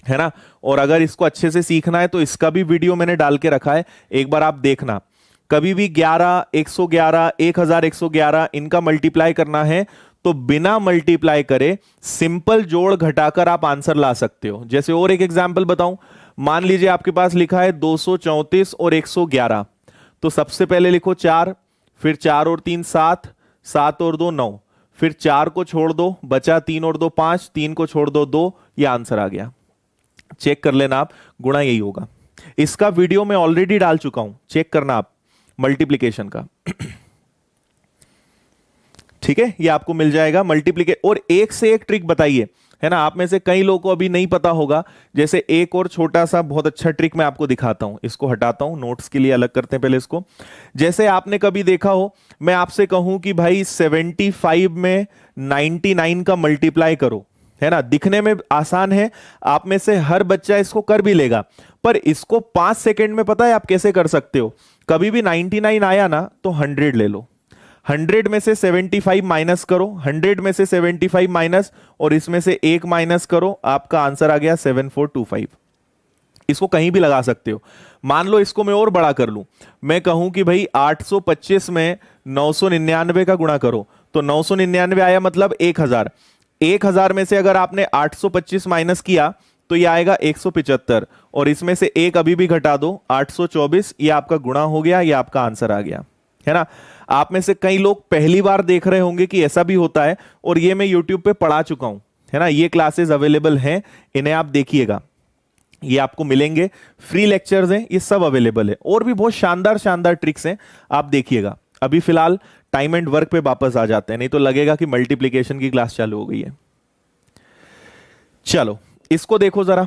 है ना। और अगर इसको अच्छे से सीखना है तो इसका भी वीडियो मैंने डाल के रखा है, एक बार आप देखना। कभी भी 11, 111, 1111 इनका मल्टीप्लाई करना है तो बिना मल्टीप्लाई करे सिंपल जोड़ घटाकर आप आंसर ला सकते हो। जैसे और एक एग्जांपल बताऊं, मान लीजिए आपके पास लिखा है 234 और 111। तो सबसे पहले लिखो 4, फिर 4 और 3 7, 7 और 2 9, फिर 4 को छोड़ दो, बचा 3 और 2 5, 3 को छोड़ दो 2, ये आंसर आ गया। चेक कर लेना आप, गुणा यही होगा। इसका वीडियो मैं ऑलरेडी डाल चुका हूं, चेक करना आप, मल्टीप्लिकेशन का। ठीक है, ये आपको मिल जाएगा मल्टीप्लिके। और एक से एक ट्रिक बताइए, है ना। आप में से कई लोगों को अभी नहीं पता होगा। जैसे एक और छोटा सा बहुत अच्छा ट्रिक मैं आपको दिखाता हूं, इसको हटाता हूं, नोट्स के लिए अलग करते हैं पहले इसको। जैसे आपने कभी देखा हो, मैं आपसे कहूं कि भाई 75 में 99 का मल्टीप्लाई करो, है ना। दिखने में आसान है, आप में से हर बच्चा इसको कर भी लेगा, पर इसको 5 सेकंड में पता है आप कैसे कर सकते हो? कभी भी 99 आया ना तो 100 ले लो, 100 में से 75 माइनस करो, 100 में से 75 माइनस और इसमें से 1 माइनस करो, आपका आंसर आ गया 7425। इसको कहीं भी लगा सकते हो। मान लो इसको मैं और बड़ा कर लूं, मैं कहूं कि भाई 825 में 999 का गुणा करो, तो 999 आया मतलब 1000। 1000 में से अगर आपने 825 माइनस किया तो ये आएगा 175 और इसमें से एक अभी भी घटा दो 824, ये आपका गुणा हो गया, ये आपका आंसर आ गया, है ना। आप में से कई लोग पहली बार देख रहे होंगे कि ऐसा भी होता है, और ये मैं YouTube पे पढ़ा चुका हूं, है ना। ये क्लासेस अवेलेबल हैं, इन्हें आप देखिएगा, ये आपको मिलेंगे, फ्री लेक्चर्स हैं, ये सब अवेलेबल है, और भी बहुत शानदार शानदार ट्रिक्स हैं, आप देखिएगा। अभी फिलहाल टाइम एंड वर्क पे वापस आ जाते हैं, नहीं तो लगेगा कि मल्टीप्लिकेशन की क्लास चालू हो गई है। चलो इसको देखो जरा,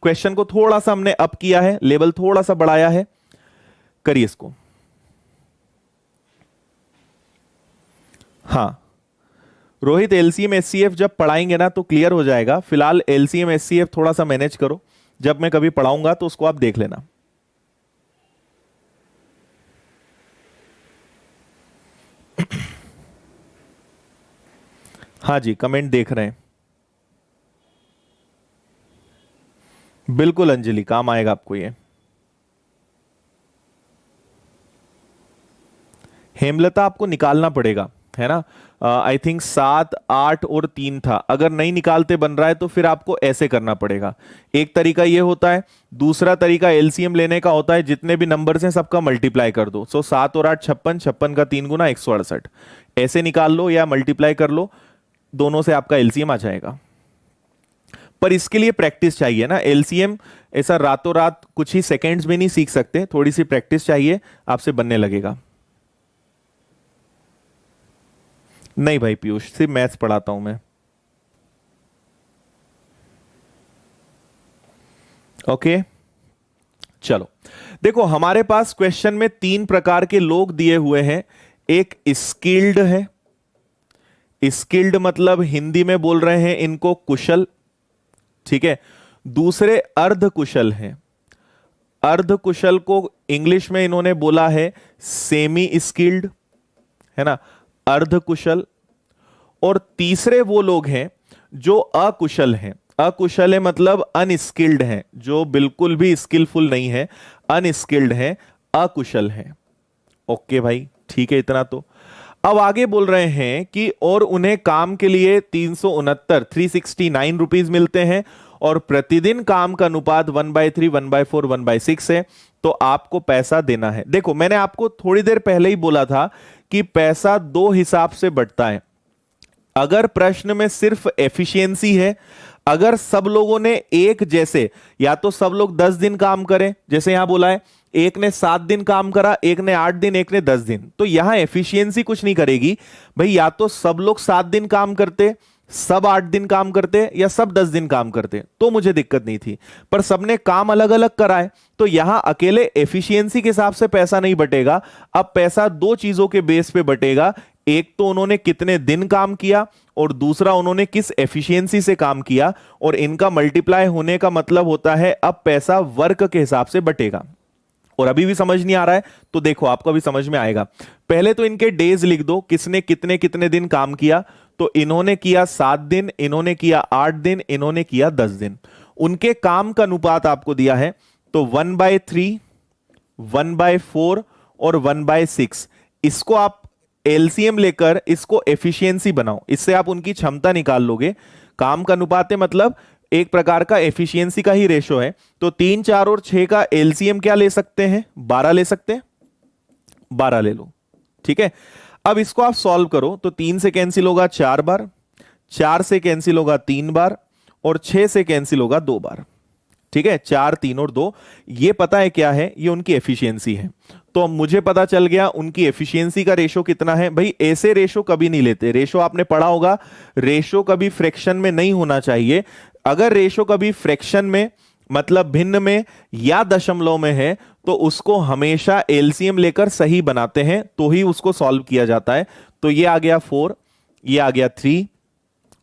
क्वेश्चन को थोड़ा सा हमने अप किया है, लेवल थोड़ा सा बढ़ाया है, करिए इसको। हां रोहित, एलसीएम एचसीएफ जब पढ़ाएंगे ना तो क्लियर हो जाएगा, फिलहाल एलसीएम एचसीएफ थोड़ा सा मैनेज करो, जब मैं कभी पढ़ाऊंगा तो उसको आप देख लेना। हाँ जी, कमेंट देख रहे हैं, बिल्कुल अंजलि, काम आएगा आपको ये। हेमलता, आपको निकालना पड़ेगा, है ना। आई थिंक 7, 8 और 3 था, अगर नहीं निकालते बन रहा है तो फिर आपको ऐसे करना पड़ेगा। एक तरीका ये होता है, दूसरा तरीका एलसीएम लेने का होता है, जितने भी नंबर्स हैं सबका मल्टीप्लाई कर दो। 7 और 8 56, 56 का 3 गुना 168, ऐसे निकाल लो या मल्टीप्लाई कर लो, दोनों से आपका एलसीएम आ जाएगा। पर इसके लिए प्रैक्टिस चाहिए ना, एलसीएम ऐसा रातों रात कुछ ही सेकेंड्स में नहीं सीख सकते, थोड़ी सी प्रैक्टिस चाहिए, आपसे बनने लगेगा। नहीं भाई पीयूष, सिर्फ मैथ्स पढ़ाता हूं मैं। ओके चलो देखो, हमारे पास क्वेश्चन में 3 प्रकार के लोग दिए हुए हैं। एक स्किल्ड है, स्किल्ड मतलब हिंदी में बोल रहे हैं इनको कुशल, ठीक है। दूसरे अर्ध कुशल हैं, अर्ध कुशल को इंग्लिश में इन्होंने बोला है सेमी स्किल्ड, है ना, अर्ध कुशल। और तीसरे वो लोग हैं जो अकुशल हैं, अकुशल है मतलब अनस्किल्ड हैं, जो बिल्कुल भी स्किलफुल नहीं है, अनस्किल्ड हैं, अकुशल हैं। ओके भाई ठीक है, इतना तो। अब आगे बोल रहे हैं कि और उन्हें काम के लिए 369 रुपीज मिलते हैं और प्रतिदिन काम का अनुपात 1/3, 1/4, 1/6 है, तो आपको पैसा देना है। देखो मैंने आपको थोड़ी देर पहले ही बोला था कि पैसा 2 हिसाब से बढ़ता है। अगर प्रश्न में सिर्फ एफिशिएंसी है, अगर सब लोगों ने एक जैसे, या तो सब लोग 10 दिन काम करें, जैसे यहां बोला है एक ने 7 दिन काम करा, एक ने 8 दिन, एक ने 10 दिन, तो यहां एफिशिएंसी कुछ नहीं करेगी भाई। या तो सब लोग 7 दिन काम करते, सब 8 दिन काम करते, या सब 10 दिन काम करते, तो मुझे दिक्कत नहीं थी। पर सबने काम अलग अलग कराए, तो यहां अकेले एफिशिएंसी के हिसाब से पैसा नहीं बटेगा। अब पैसा 2 चीजों के बेस पे बटेगा, एक तो उन्होंने कितने दिन काम किया और दूसरा उन्होंने किस एफिशिएंसी से काम किया, और इनका मल्टीप्लाई होने का मतलब होता है अब पैसा वर्क के हिसाब से बटेगा। और अभी भी समझ नहीं आ रहा है तो देखो आपको अभी समझ में आएगा। पहले तो इनके डेज लिख दो, किसने कितने कितने दिन काम किया, तो इन्होंने किया 7 दिन, इन्होंने किया 8 दिन, इन्होंने किया 10 दिन। उनके काम का अनुपात आपको दिया है, तो 1/3, 1/4 और 1/6। इसको आप एलसीएम लेकर इसको एफिशिएंसी बनाओ, इससे आप उनकी क्षमता निकाल लोगे। काम का अनुपात है मतलब एक प्रकार का एफिशिएंसी का ही रेशो है। तो 3, 4 और 6 का एलसीएम क्या ले सकते हैं, 12 ले सकते हैं, 12 ले लो, ठीक है। अब इसको आप सॉल्व करो, तो 3 से कैंसिल होगा 4 बार, 4 से कैंसिल होगा 3 बार, और 6 से कैंसिल होगा 2 बार, ठीक है। 4, 3 और 2, ये पता है क्या है, ये उनकी एफिशिएंसी है। तो मुझे पता चल गया उनकी एफिशिएंसी का रेशो कितना है। भाई ऐसे रेशो कभी नहीं लेते, रेशो आपने पढ़ा होगा, रेशो कभी फ्रैक्शन में नहीं होना चाहिए। अगर रेशो कभी फ्रैक्शन में मतलब भिन्न में या दशमलव में है, तो उसको हमेशा एलसीएम लेकर सही बनाते हैं, तो ही उसको सॉल्व किया जाता है। तो ये आ गया 4, ये आ गया 3,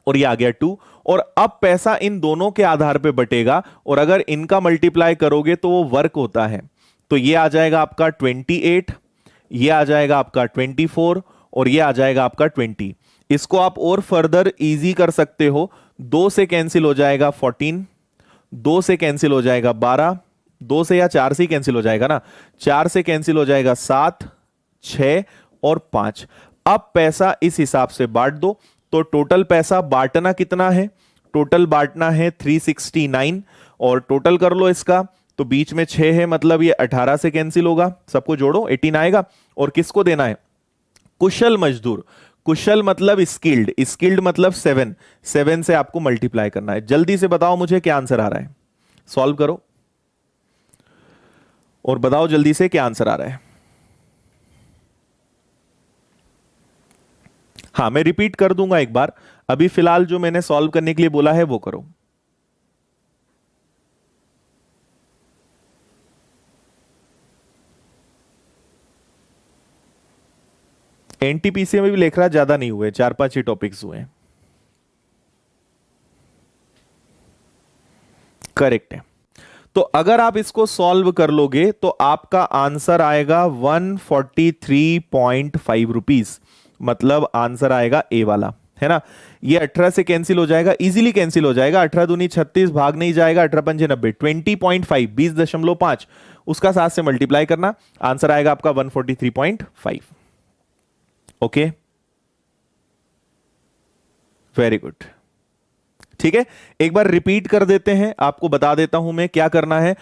और ये आ गया 2। और अब पैसा इन दोनों के आधार पे बटेगा, और अगर इनका मल्टीप्लाई करोगे तो वो वर्क होता है। तो ये आ जाएगा आपका 28, ये आ जाएगा आपका 24, और ये आ जाएगा आपका 20। इसको आप और फर्दर इजी कर सकते हो। 2 से कैंसिल हो जाएगा 14, 2 से कैंसिल हो जाएगा 12, 2 से या 4 से ही कैंसिल हो जाएगा ना, 4 से कैंसिल हो जाएगा 7, 6 और 5। अब पैसा इस हिसाब से बांट दो। तो टोटल पैसा बांटना कितना है, टोटल बांटना है 369, और टोटल कर लो इसका, तो बीच में 6 है, मतलब ये 18 से कैंसिल होगा, सबको जोड़ो 18 आएगा। और किसको देना है, कुशल मजदूर। कुशल मतलब स्किल्ड, स्किल्ड मतलब 7, 7 से आपको मल्टीप्लाई करना है। जल्दी से बताओ मुझे क्या आंसर आ रहा है, सॉल्व करो और बताओ जल्दी से क्या आंसर आ रहा है। हाँ, मैं रिपीट कर दूंगा एक बार, अभी फिलहाल जो मैंने सॉल्व करने के लिए बोला है वो करो। एनटीपीसी में भी लिख रहा, ज्यादा नहीं हुए, 4-5 ही टॉपिक्स हुए हैं। करेक्ट है। तो अगर आप इसको सॉल्व कर लोगे तो आपका आंसर आएगा 143.5 रुपीज, मतलब आंसर आएगा ए वाला, है ना। ये 18 से कैंसिल हो जाएगा, इजीली कैंसिल हो जाएगा, 18 दूनी 36, भाग नहीं जाएगा, 18 पंजे 90, 20.5, 20.5, उसका 7 से मल्टीप्लाई करना, आंसर आएगा आपका 143.5। Okay, very good. ठीक है, एक बार रिपीट कर देते हैं, आपको बता देता हूं मैं क्या करना है।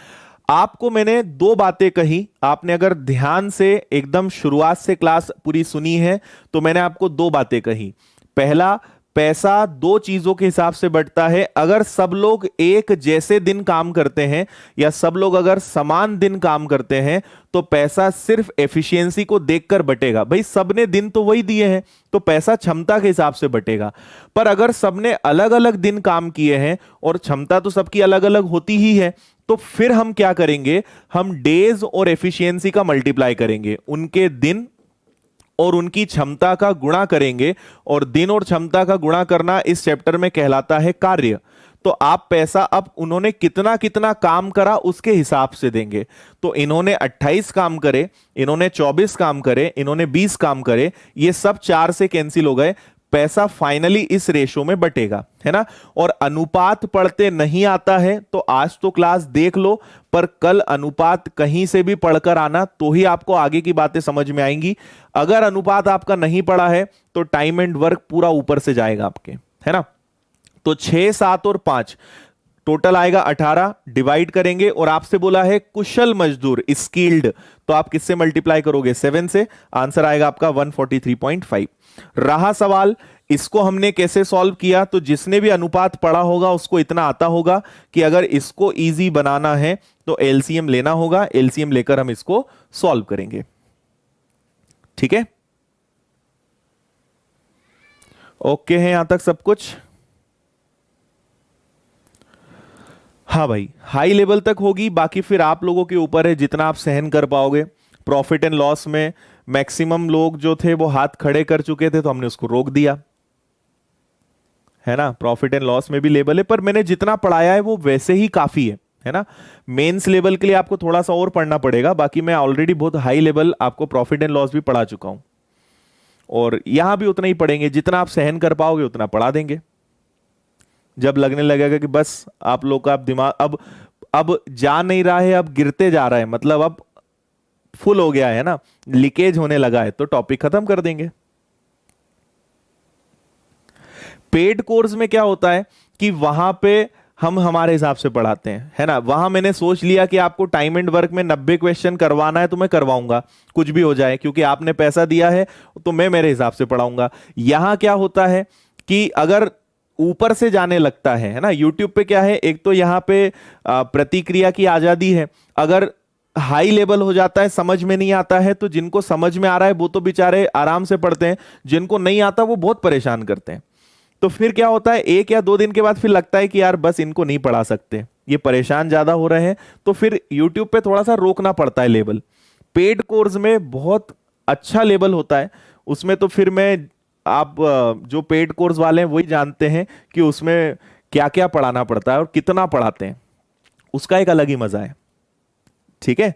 आपको मैंने 2 बातें कही, आपने अगर ध्यान से एकदम शुरुआत से क्लास पूरी सुनी है तो मैंने आपको 2 बातें कही। पहला, पैसा 2 चीजों के हिसाब से बढ़ता है। अगर सब लोग एक जैसे दिन काम करते हैं या सब लोग अगर समान दिन काम करते हैं तो पैसा सिर्फ एफिशिएंसी को देखकर बटेगा। भाई सबने दिन तो वही दिए हैं तो पैसा क्षमता के हिसाब से बटेगा। पर अगर सबने अलग अलग दिन काम किए हैं और क्षमता तो सबकी अलग अलग होती ही है, तो फिर हम क्या करेंगे, हम डेज और एफिशिएंसी का मल्टीप्लाई करेंगे, उनके दिन और उनकी क्षमता का गुणा करेंगे, और दिन और क्षमता का गुणा करना इस चैप्टर में कहलाता है कार्य। तो आप पैसा अब उन्होंने कितना कितना काम करा उसके हिसाब से देंगे। तो इन्होंने 28 काम करे, इन्होंने 24 काम करे, इन्होंने 20 काम करे, ये सब 4 से कैंसिल हो गए, पैसा फाइनली इस रेशो में बटेगा, है ना। और अनुपात पढ़ते नहीं आता है तो आज तो क्लास देख लो, पर कल अनुपात कहीं से भी पढ़कर आना तो ही आपको आगे की बातें समझ में आएंगी। अगर अनुपात आपका नहीं पढ़ा है तो टाइम एंड वर्क पूरा ऊपर से जाएगा आपके, है ना। तो 6, 7 और 5 टोटल आएगा 18, डिवाइड करेंगे, और आपसे बोला है कुशल मजदूर स्किल्ड, तो आप किससे मल्टीप्लाई करोगे, 7 से, आंसर आएगा आपका 143.5। रहा सवाल, इसको हमने कैसे सॉल्व किया, तो जिसने भी अनुपात पढ़ा होगा उसको इतना आता होगा कि अगर इसको इजी बनाना है तो एलसीएम लेना होगा, एलसीएम लेकर हम इसको सॉल्व करेंगे। ठीक है, ओके है यहां तक सब कुछ। हाँ भाई, हाई लेवल तक होगी, बाकी फिर आप लोगों के ऊपर है जितना आप सहन कर पाओगे। प्रॉफिट एंड लॉस में मैक्सिमम लोग जो थे वो हाथ खड़े कर चुके थे तो हमने उसको रोक दिया, है ना। प्रॉफिट एंड लॉस में भी लेवल है, पर मैंने जितना पढ़ाया है वो वैसे ही काफी है ना। मेंस लेवल के लिए आपको थोड़ा सा और पढ़ना पड़ेगा, बाकी मैं ऑलरेडी बहुत हाई लेवल आपको प्रॉफिट एंड लॉस भी पढ़ा चुका हूं, और यहां भी उतना ही पढ़ेंगे, जितना आप सहन कर पाओगे उतना पढ़ा देंगे। जब लगने लगेगा कि बस आप लोग का दिमाग अब जा नहीं रहा है, अब गिरते जा रहा है, मतलब अब फुल हो गया है ना, लीकेज होने लगा है, तो टॉपिक खत्म कर देंगे। पेड कोर्स में क्या होता है कि वहां पे हम हमारे हिसाब से पढ़ाते हैं, है ना। वहां मैंने सोच लिया कि आपको टाइम एंड वर्क में 90 क्वेश्चन करवाना है तो मैं करवाऊंगा, कुछ भी हो जाए, क्योंकि आपने पैसा दिया है तो मैं मेरे हिसाब से पढ़ाऊंगा। यहां क्या होता है कि अगर ऊपर से जाने लगता है ना, यूट्यूब पे क्या है, एक तो यहां पे प्रतिक्रिया की आजादी है, अगर हाई लेवल हो जाता है, समझ में नहीं आता है, तो जिनको समझ में आ रहा है वो तो बेचारे आराम से पढ़ते हैं, जिनको नहीं आता वो बहुत परेशान करते हैं। तो फिर क्या होता है, 1 या 2 दिन के बाद फिर लगता है कि यार बस इनको नहीं पढ़ा सकते, ये परेशान ज्यादा हो रहे हैं, तो फिर यूट्यूब पे थोड़ा सा रोकना पड़ता है लेवल। पेड कोर्स में बहुत अच्छा लेवल होता है, उसमें तो फिर मैं आप जो पेड कोर्स वाले हैं वही जानते हैं कि उसमें क्या क्या पढ़ाना पड़ता है और कितना पढ़ाते हैं, उसका एक अलग ही मजा है। ठीक है।